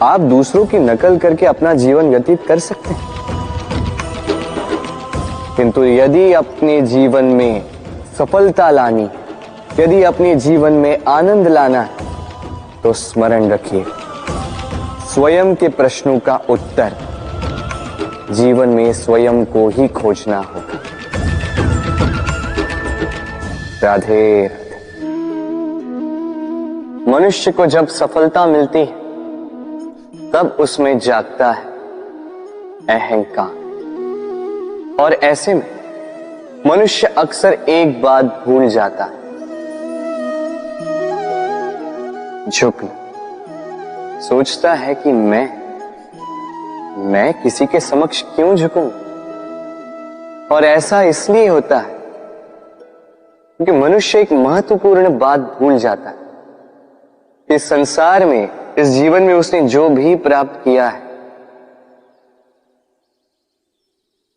S1: आप दूसरों की नकल करके अपना जीवन व्यतीत कर सकते हैं, किंतु यदि अपने जीवन में सफलता लानी, यदि अपने जीवन में आनंद लाना है, तो स्मरण रखिए, स्वयं के प्रश्नों का उत्तर जीवन में स्वयं को ही खोजना होगा। राधे राधे। मनुष्य को जब सफलता मिलती है तब उसमें जागता है अहंकार, और ऐसे में मनुष्य अक्सर एक बात भूल जाता है, झुकना। सोचता है कि मैं किसी के समक्ष क्यों झुकूं? और ऐसा इसलिए होता है क्योंकि मनुष्य एक महत्वपूर्ण बात भूल जाता है कि इस संसार में, इस जीवन में उसने जो भी प्राप्त किया है,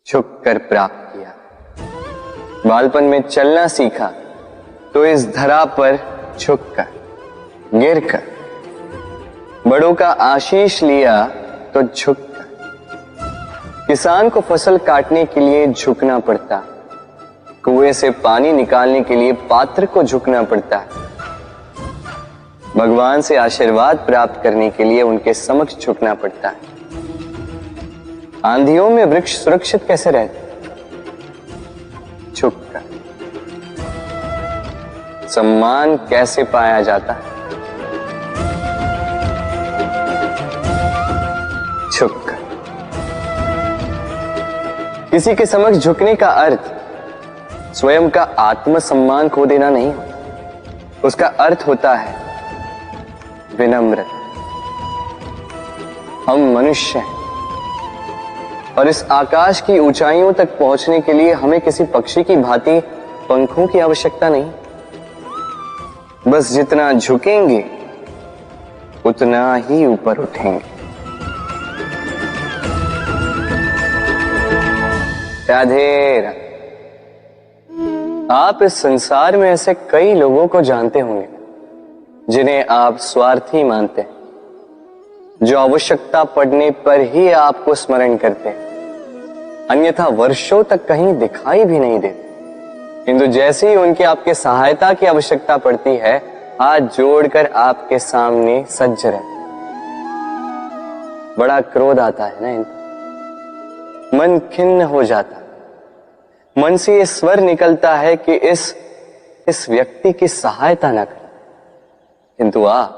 S1: झुककर प्राप्त किया। बालपन में चलना सीखा तो इस धरा पर झुककर, गिरकर। बड़ों का आशीष लिया तो झुककर। किसान को फसल काटने के लिए झुकना पड़ता, कुएं से पानी निकालने के लिए पात्र को झुकना पड़ता है। भगवान से आशीर्वाद प्राप्त करने के लिए उनके समक्ष झुकना पड़ता है। आंधियों में वृक्ष सुरक्षित कैसे रहते? झुककर। सम्मान कैसे पाया जाता है? झुककर। किसी के समक्ष झुकने का अर्थ स्वयं का आत्मसम्मान खो देना नहीं, उसका अर्थ होता है विनम्र। हम मनुष्य हैं और इस आकाश की ऊंचाइयों तक पहुंचने के लिए हमें किसी पक्षी की भांति पंखों की आवश्यकता नहीं। बस जितना झुकेंगे उतना ही ऊपर उठेंगे। राधे राधे। आप इस संसार में ऐसे कई लोगों को जानते होंगे जिन्हें आप स्वार्थी मानते हैं, जो आवश्यकता पड़ने पर ही आपको स्मरण करते हैं, अन्यथा वर्षों तक कहीं दिखाई भी नहीं देते। किंतु जैसे ही उनकी आपके सहायता की आवश्यकता पड़ती है, हाथ जोड़कर आपके सामने सज्ज रहते। बड़ा क्रोध आता है ना इनको, मन खिन्न हो जाता, मन से ये स्वर निकलता है कि इस व्यक्ति की सहायता न करें। किंतु आप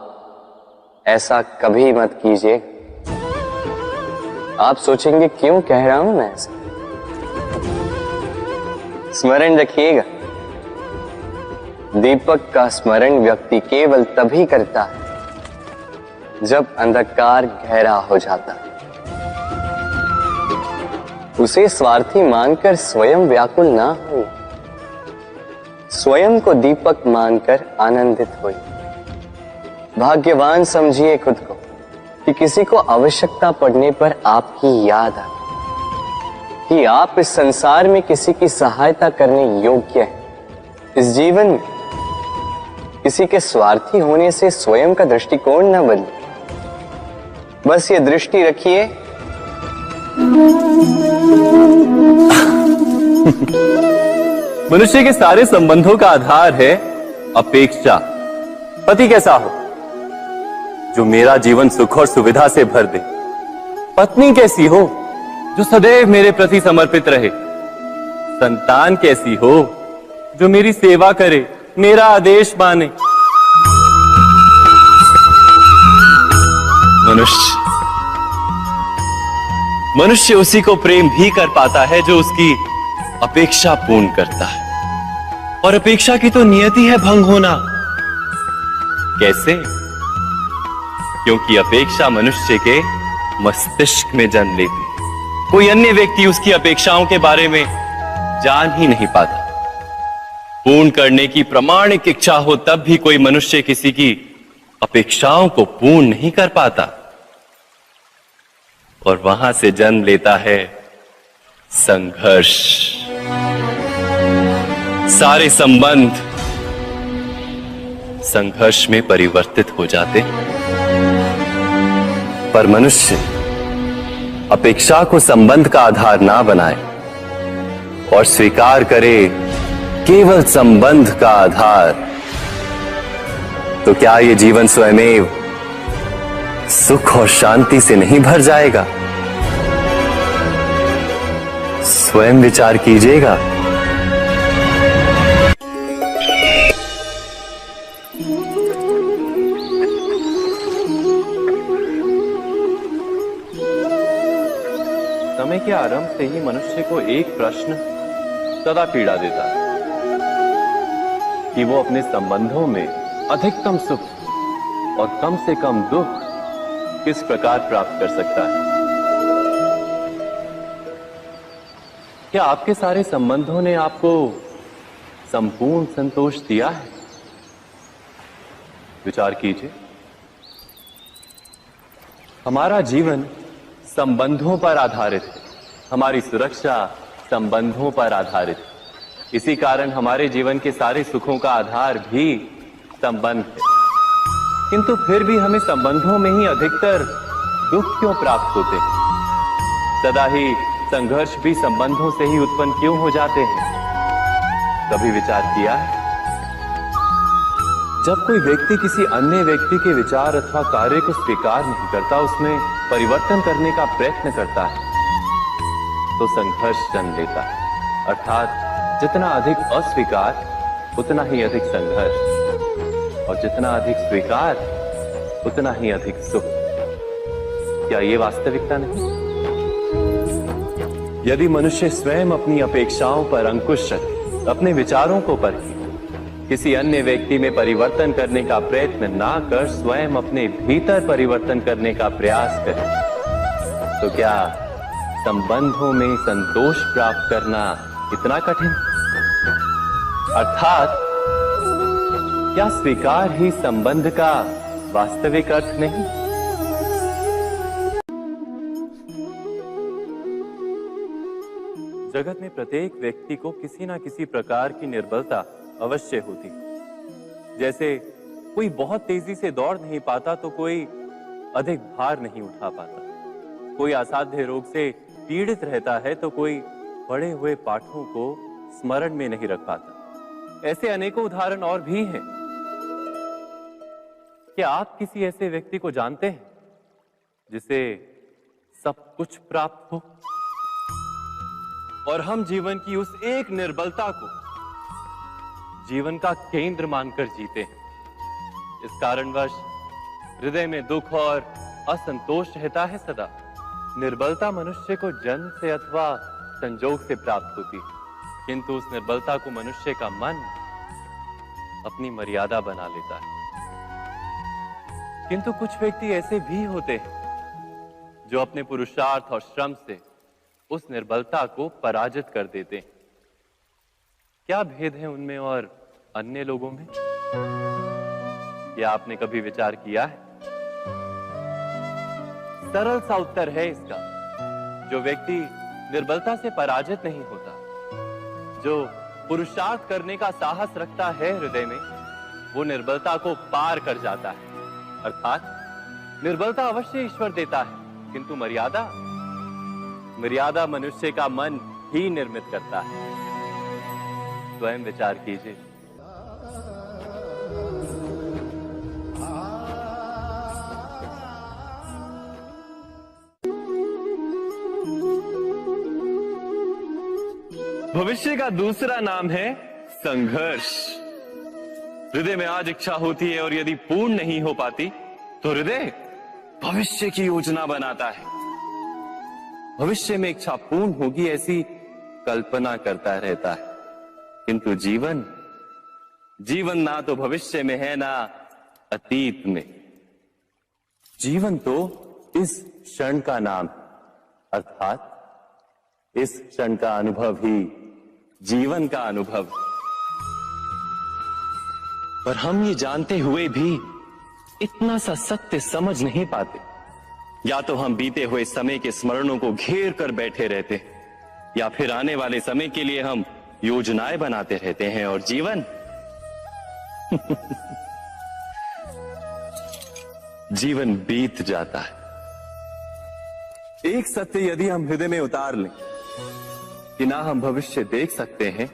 S1: ऐसा कभी मत कीजिए। आप सोचेंगे क्यों कह रहा हूं मैं ऐसा? स्मरण रखिएगा, दीपक का स्मरण व्यक्ति केवल तभी करता है जब अंधकार गहरा हो जाता है। उसे स्वार्थी मानकर स्वयं व्याकुल ना हो, स्वयं को दीपक मानकर आनंदित होइए। भाग्यवान समझिए खुद को कि किसी को आवश्यकता पड़ने पर आपकी याद आए कि आप इस संसार में किसी की सहायता करने योग्य हैं। इस जीवन में किसी के स्वार्थी होने से स्वयं का दृष्टिकोण न बदले। बस ये दृष्टि रखिए,
S2: मनुष्य के सारे संबंधों का आधार है अपेक्षा। पति कैसा हो जो मेरा जीवन सुख और सुविधा से भर दे, पत्नी कैसी हो जो सदैव मेरे प्रति समर्पित रहे, संतान कैसी हो जो मेरी सेवा करे, मेरा आदेश माने। मनुष्य उसी को प्रेम भी कर पाता है जो उसकी अपेक्षा पूर्ण करता है, और अपेक्षा की तो नियति है भंग होना। कैसे? क्योंकि अपेक्षा मनुष्य के मस्तिष्क में जन्म लेती है। कोई अन्य व्यक्ति उसकी अपेक्षाओं के बारे में जान ही नहीं पाता। पूर्ण करने की प्रामाणिक इच्छा हो तब भी कोई मनुष्य किसी की अपेक्षाओं को पूर्ण नहीं कर पाता, और वहां से जन्म लेता है संघर्ष। सारे संबंध संघर्ष में परिवर्तित हो जाते। पर मनुष्य अपेक्षा को संबंध का आधार ना बनाए और स्वीकार करे केवल संबंध का आधार, तो क्या ये जीवन स्वयमेव सुख और शांति से नहीं भर जाएगा? स्वयं विचार कीजिएगा। समय के आरंभ से ही मनुष्य को एक प्रश्न सदा पीड़ा देता है कि वो अपने संबंधों में अधिकतम सुख और कम से कम दुख किस प्रकार प्राप्त कर सकता है। क्या आपके सारे संबंधों ने आपको संपूर्ण संतोष दिया है? विचार कीजिए। हमारा जीवन संबंधों पर आधारित है, हमारी सुरक्षा संबंधों पर आधारित है। इसी कारण हमारे जीवन के सारे सुखों का आधार भी संबंध है। किंतु फिर भी हमें संबंधों में ही अधिकतर दुख क्यों प्राप्त होते हैं? सदा ही संघर्ष भी संबंधों से ही उत्पन्न क्यों हो जाते हैं? कभी विचार किया है? जब कोई व्यक्ति किसी अन्य व्यक्ति के विचार अथवा कार्य को स्वीकार नहीं करता, उसमें परिवर्तन करने का प्रयत्न करता है, तो संघर्ष जन्म लेता है। अर्थात जितना अधिक अस्वीकार उतना ही अधिक संघर्ष, और जितना अधिक स्वीकार उतना ही अधिक सुख। क्या ये वास्तविकता नहीं? यदि मनुष्य स्वयं अपनी अपेक्षाओं पर अंकुश रखे, अपने विचारों को परखे, किसी अन्य व्यक्ति में परिवर्तन करने का प्रयत्न ना कर स्वयं अपने भीतर परिवर्तन करने का प्रयास करे, तो क्या संबंधों में संतोष प्राप्त करना इतना कठिन? अर्थात क्या स्वीकार ही संबंध का वास्तविक अर्थ नहीं? जगत में प्रत्येक व्यक्ति को किसी ना किसी प्रकार की निर्बलता अवश्य होती। जैसे कोई बहुत तेजी से दौड़ नहीं पाता तो कोई अधिक भार नहीं उठा पाता, कोई असाध्य रोग से पीड़ित रहता है तो कोई पढ़े हुए पाठों को स्मरण में नहीं रख पाता। ऐसे अनेकों उदाहरण और भी हैं। क्या आप किसी ऐसे व्यक्ति को जानते हैं जिसे सब कुछ प्राप्त हो और हम जीवन की उस एक निर्बलता को जीवन का केंद्र मानकर जीते हैं? इस कारणवश हृदय में दुख और असंतोष रहता है सदा। निर्बलता मनुष्य को जन्म से अथवा संजोग से प्राप्त होती है, किंतु उस निर्बलता को मनुष्य का मन अपनी मर्यादा बना लेता है। किंतु कुछ व्यक्ति ऐसे भी होते हैं जो अपने पुरुषार्थ और श्रम से उस निर्बलता को पराजित कर देते हैं। क्या भेद है उनमें और अन्य लोगों में? क्या आपने कभी विचार किया है? सरल सा उत्तर है इसका। जो व्यक्ति निर्बलता से पराजित नहीं होता, जो पुरुषार्थ करने का साहस रखता है हृदय में, वो निर्बलता को पार कर जाता है। अर्थात निर्बलता अवश्य ईश्वर देता है, किंतु मर्यादा मनुष्य का मन ही निर्मित करता है। स्वयं विचार कीजिए। भविष्य का दूसरा नाम है संघर्ष। हृदय में आज इच्छा होती है और यदि पूर्ण नहीं हो पाती तो हृदय भविष्य की योजना बनाता है। भविष्य में इच्छा पूर्ण होगी ऐसी कल्पना करता रहता है, किंतु जीवन ना तो भविष्य में है ना अतीत में। जीवन तो इस क्षण का नाम, अर्थात इस क्षण का अनुभव ही जीवन का अनुभव। पर हम ये जानते हुए भी इतना सा सत्य समझ नहीं पाते। या तो हम बीते हुए समय के स्मरणों को घेर कर बैठे रहते हैं, या फिर आने वाले समय के लिए हम योजनाएं बनाते रहते हैं, और जीवन जीवन बीत जाता है। एक सत्य यदि हम हृदय में उतार लें कि ना हम भविष्य देख सकते हैं,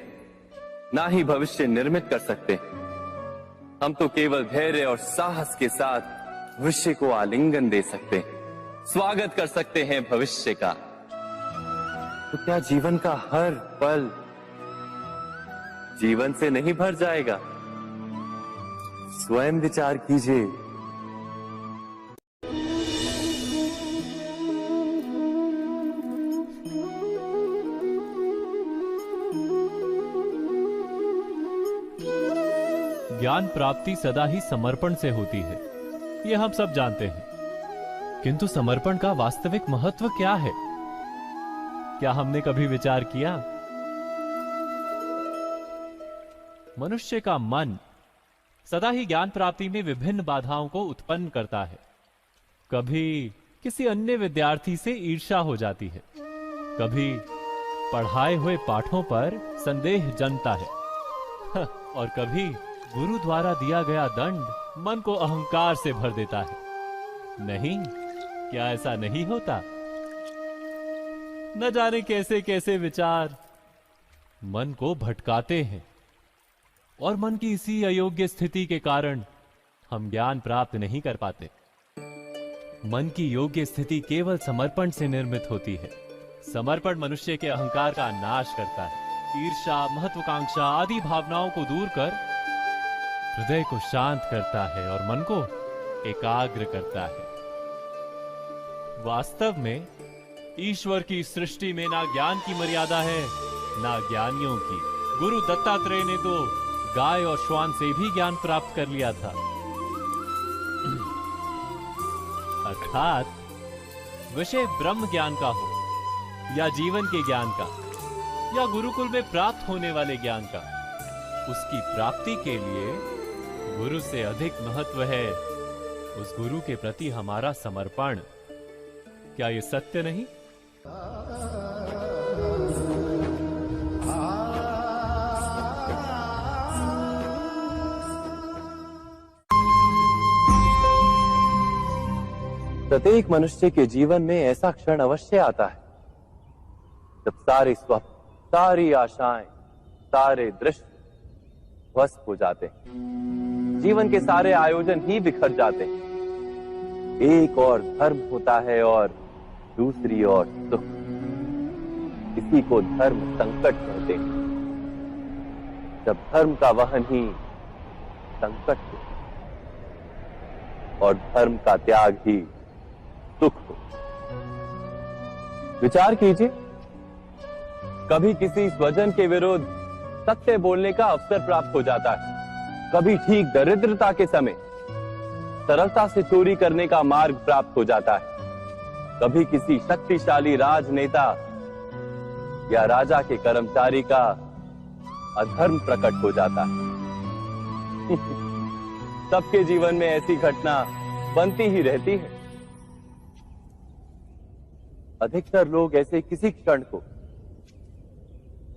S2: ना ही भविष्य निर्मित कर सकते हैं। हम तो केवल धैर्य और साहस के साथ भविष्य को आलिंगन दे सकते हैं, स्वागत कर सकते हैं भविष्य का। तो क्या जीवन का हर पल जीवन से नहीं भर जाएगा? स्वयं विचार कीजिए।
S3: ज्ञान प्राप्ति सदा ही समर्पण से होती है, ये हम सब जानते हैं। किंतु समर्पण का वास्तविक महत्व क्या है? क्या हमने कभी विचार किया? मनुष्य का मन सदा ही ज्ञान प्राप्ति में विभिन्न बाधाओं को उत्पन्न करता है। कभी किसी अन्य विद्यार्थी से ईर्ष्या हो जाती है, कभी पढ़ाए हुए पाठों पर संदेह जन्मता है और कभी गुरु द्वारा दिया गया दंड मन को अहंकार से भर देता है। नहीं, क्या ऐसा नहीं होता? न जाने कैसे कैसे विचार मन को भटकाते हैं और मन की इसी अयोग्य स्थिति के कारण हम ज्ञान प्राप्त नहीं कर पाते। मन की योग्य स्थिति केवल समर्पण से निर्मित होती है। समर्पण मनुष्य के अहंकार का नाश करता है। ईर्ष्या, महत्वाकांक्षा आदि भावनाओं को दूर कर हृदय को शांत करता है और मन को एकाग्र करता है। वास्तव में ईश्वर की सृष्टि में ना ज्ञान की मर्यादा है, ना ज्ञानियों की। गुरु दत्तात्रेय ने तो गाय और श्वान से भी ज्ञान प्राप्त कर लिया था। अर्थात विषय ब्रह्म ज्ञान का हो या जीवन के ज्ञान का या गुरुकुल में प्राप्त होने वाले ज्ञान का, उसकी प्राप्ति के लिए गुरु से अधिक महत्व है उस गुरु के प्रति हमारा समर्पण। क्या यह सत्य नहीं?
S2: प्रत्येक मनुष्य के जीवन में ऐसा क्षण अवश्य आता है जब सारे स्वप्न, सारी आशाएं, सारे दृश्य ध्वस्त हो जाते हैं। जीवन के सारे आयोजन ही बिखर जाते हैं। एक और धर्म होता है और दूसरी ओर सुख। इसी को धर्म संकट कहते हैं। जब धर्म का वहन ही संकट हो और धर्म का त्याग ही सुख हो। विचार कीजिए, कभी किसी स्वजन के विरुद्ध सत्य बोलने का अवसर प्राप्त हो जाता है, कभी ठीक दरिद्रता के समय सरलता से चोरी करने का मार्ग प्राप्त हो जाता है, कभी किसी शक्तिशाली राजनेता या राजा के कर्मचारी का अधर्म प्रकट हो जाता है। सबके जीवन में ऐसी घटना बनती ही रहती है। अधिकतर लोग ऐसे किसी क्षण को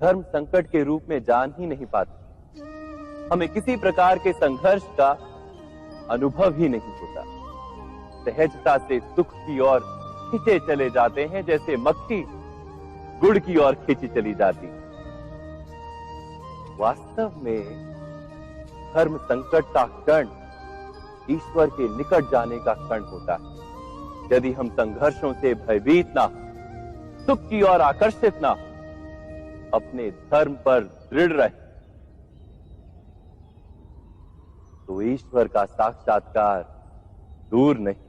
S2: धर्म संकट के रूप में जान ही नहीं पाते। हमें किसी प्रकार के संघर्ष का अनुभव ही नहीं होता। सहजता से सुख की ओर खींचे चले जाते हैं, जैसे मक्खी गुड़ की ओर खींची चली जाती। वास्तव में धर्म संकट का क्षण ईश्वर के निकट जाने का क्षण होता है। यदि हम संघर्षों से भयभीत ना हो, सुख की ओर आकर्षित ना हो, अपने धर्म पर दृढ़ रहे, तो ईश्वर का साक्षात्कार दूर नहीं।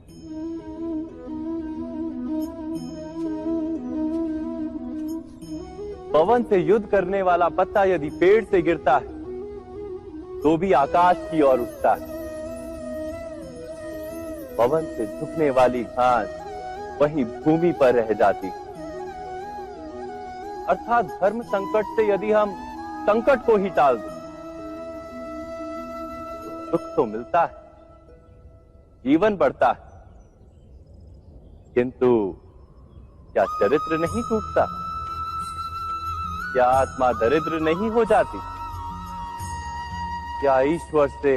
S2: पवन से युद्ध करने वाला पत्ता यदि पेड़ से गिरता है तो भी आकाश की ओर उठता है। पवन से झुकने वाली घास वहीं भूमि पर रह जाती। अर्थात धर्म संकट से यदि हम संकट को ही टाल दें तो सुख तो मिलता है, जीवन बढ़ता है, किंतु क्या चरित्र नहीं टूटता? क्या आत्मा दरिद्र नहीं हो जाती? क्या ईश्वर से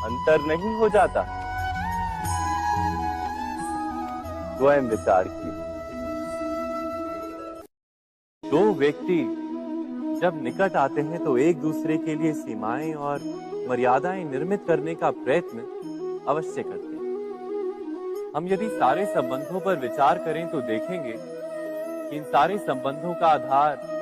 S2: अंतर नहीं हो जाता? स्वयं विचार कीजिए। दो व्यक्ति जब निकट आते हैं तो एक दूसरे के लिए सीमाएं और मर्यादाएं निर्मित करने का प्रयत्न अवश्य करते हैं। हम यदि सारे संबंधों पर विचार करें तो देखेंगे कि इन सारे संबंधों का आधार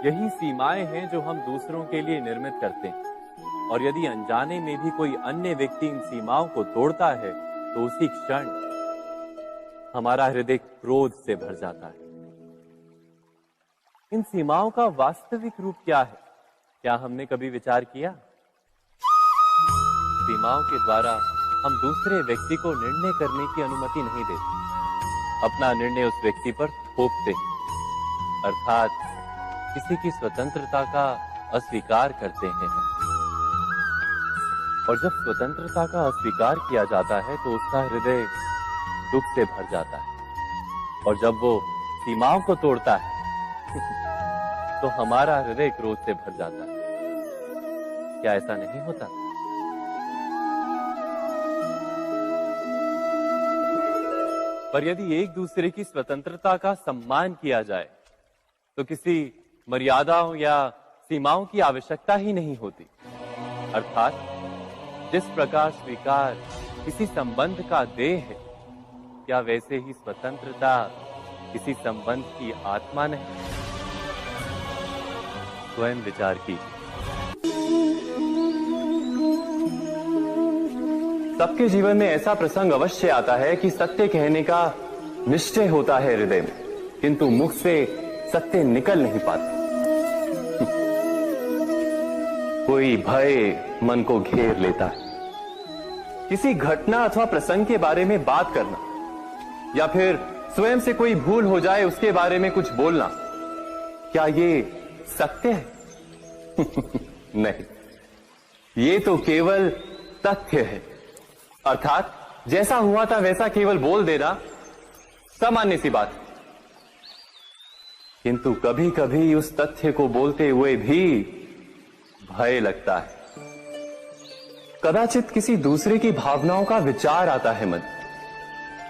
S2: यही सीमाएं हैं जो हम दूसरों के लिए निर्मित करते हैं। और यदि अनजाने में भी कोई अन्य व्यक्ति इन सीमाओं को तोड़ता है तो उसी क्षण हमारा हृदय क्रोध से भर जाता है। इन सीमाओं का वास्तविक रूप क्या है? क्या हमने कभी विचार किया? सीमाओं के द्वारा हम दूसरे व्यक्ति को निर्णय करने की अनुमति नहीं देते, अपना निर्णय उस व्यक्ति पर थोपते हैं, अर्थात किसी की स्वतंत्रता का अस्वीकार करते हैं। और जब स्वतंत्रता का अस्वीकार किया जाता है तो उसका हृदय दुख से भर जाता है, और जब वो सीमाओं को तोड़ता है तो हमारा हृदय क्रोध से भर जाता है। क्या ऐसा नहीं होता? पर यदि एक दूसरे की स्वतंत्रता का सम्मान किया जाए तो किसी मर्यादाओं या सीमाओं की आवश्यकता ही नहीं होती। अर्थात जिस प्रकार स्वीकार किसी संबंध का देह है, क्या वैसे ही स्वतंत्रता किसी संबंध की आत्मा नहीं? स्वयं विचार कीजिए। सबके जीवन में ऐसा प्रसंग अवश्य आता है कि सत्य कहने का निश्चय होता है हृदय में, किंतु मुख से सत्य निकल नहीं पाता। कोई भय मन को घेर लेता है। किसी घटना अथवा प्रसंग के बारे में बात करना या फिर स्वयं से कोई भूल हो जाए उसके बारे में कुछ बोलना, क्या ये सत्य है? नहीं, ये तो केवल तथ्य है। अर्थात जैसा हुआ था वैसा केवल बोल देना सामान्य सी बात है। किंतु कभी कभी उस तथ्य को बोलते हुए भी भय लगता है। कदाचित किसी दूसरे की भावनाओं का विचार आता है मन,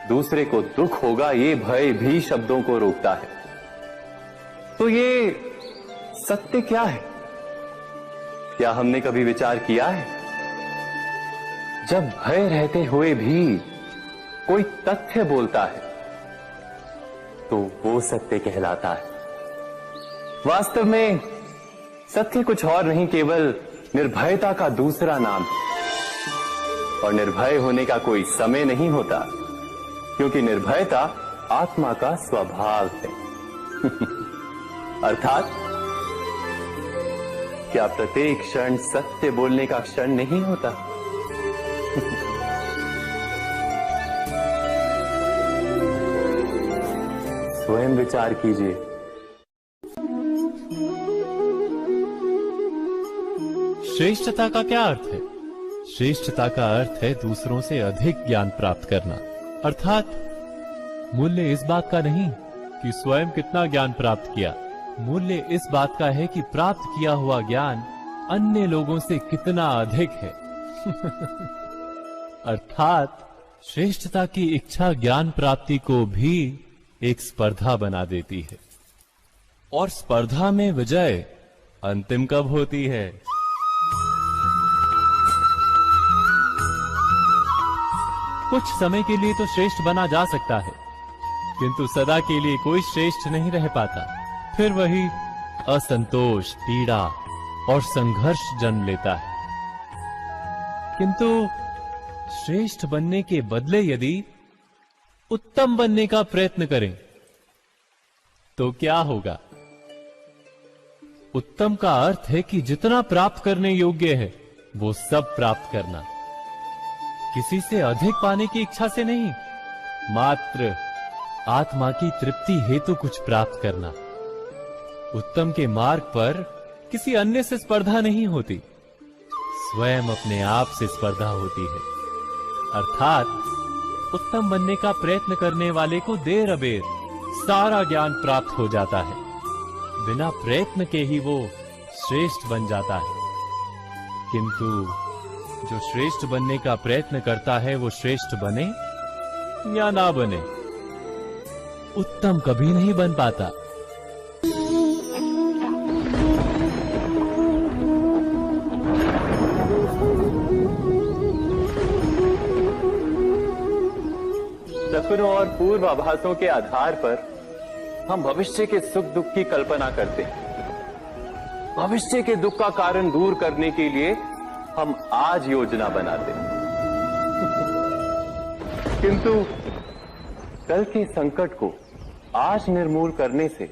S2: दूसरे को दुख होगा ये भय भी शब्दों को रोकता है। तो ये सत्य क्या है? क्या हमने कभी विचार किया है? जब भय रहते हुए भी कोई तथ्य बोलता है तो वो सत्य कहलाता है। वास्तव में सत्य कुछ और नहीं, केवल निर्भयता का दूसरा नाम है। और निर्भय होने का कोई समय नहीं होता, क्योंकि निर्भयता आत्मा का स्वभाव है। अर्थात क्या प्रत्येक क्षण सत्य बोलने का क्षण नहीं होता? स्वयं विचार कीजिए।
S3: श्रेष्ठता का क्या अर्थ है? श्रेष्ठता का अर्थ है दूसरों से अधिक ज्ञान प्राप्त करना। अर्थात मूल्य इस बात का नहीं कि स्वयं कितना ज्ञान प्राप्त किया, मूल्य इस बात का है कि प्राप्त किया हुआ ज्ञान अन्य लोगों से कितना अधिक है। अर्थात श्रेष्ठता की इच्छा ज्ञान प्राप्ति को भी एक स्पर्धा बना देती है। और स्पर्धा में विजय अंतिम कब होती है? कुछ समय के लिए तो श्रेष्ठ बना जा सकता है, किंतु सदा के लिए कोई श्रेष्ठ नहीं रह पाता। फिर वही असंतोष, पीड़ा और संघर्ष जन्म लेता है। किंतु श्रेष्ठ बनने के बदले यदि उत्तम बनने का प्रयत्न करें तो क्या होगा? उत्तम का अर्थ है कि जितना प्राप्त करने योग्य है वो सब प्राप्त करना, किसी से अधिक पाने की इच्छा से नहीं, मात्र आत्मा की तृप्ति हेतु कुछ प्राप्त करना। उत्तम के मार्ग पर किसी अन्य से स्पर्धा नहीं होती, स्वयं अपने आप से स्पर्धा होती है। अर्थात उत्तम बनने का प्रयत्न करने वाले को देर अबेर सारा ज्ञान प्राप्त हो जाता है, बिना प्रयत्न के ही वो श्रेष्ठ बन जाता है। किंतु जो श्रेष्ठ बनने का प्रयत्न करता है वो श्रेष्ठ बने या ना बने, उत्तम कभी नहीं बन पाता।
S2: सपनों और पूर्वाभासों के आधार पर हम भविष्य के सुख दुख की कल्पना करते हैं। भविष्य के दुख का कारण दूर करने के लिए हम आज योजना बनाते हैं। किंतु कल के संकट को आज निर्मूल करने से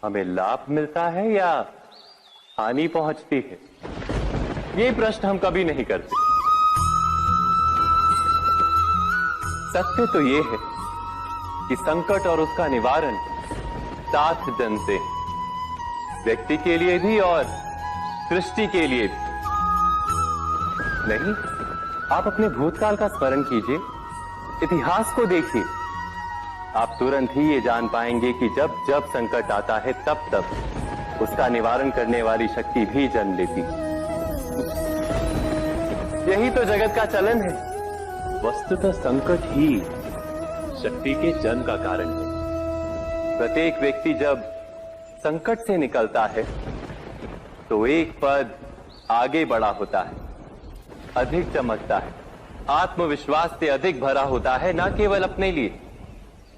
S2: हमें लाभ मिलता है या हानि पहुंचती है, ये प्रश्न हम कभी नहीं करते। सत्य तो ये है कि संकट और उसका निवारण साथ जनते हैं, व्यक्ति के लिए भी और सृष्टि के लिए भी। नहीं, आप अपने भूतकाल का स्मरण कीजिए, इतिहास को देखिए, आप तुरंत ही ये जान पाएंगे कि जब जब संकट आता है तब तब उसका निवारण करने वाली शक्ति भी जन्म लेती है। यही तो जगत का चलन है। वस्तुतः संकट ही शक्ति के जन्म का कारण है। प्रत्येक व्यक्ति जब संकट से निकलता है तो एक पद आगे बढ़ा होता है, अधिक चमकता है, आत्मविश्वास से अधिक भरा होता है, न केवल अपने लिए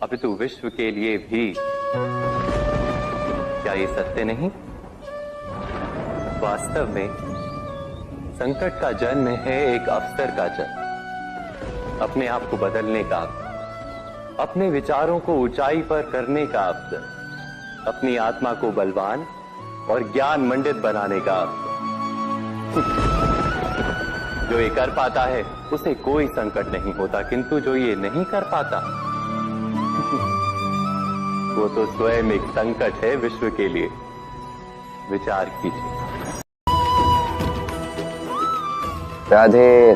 S2: अपितु विश्व के लिए भी। क्या ये सत्य नहीं? वास्तव में संकट का जन्म है एक अवसर का जन्म, अपने आप को बदलने का, अपने विचारों को ऊंचाई पर करने का अवसर, अपनी आत्मा को बलवान और ज्ञान मंडित बनाने का अवसर। जो ये कर पाता है उसे कोई संकट नहीं होता, किंतु जो ये नहीं कर पाता वो तो स्वयं एक संकट है विश्व के लिए। विचार कीजिए।
S1: राधे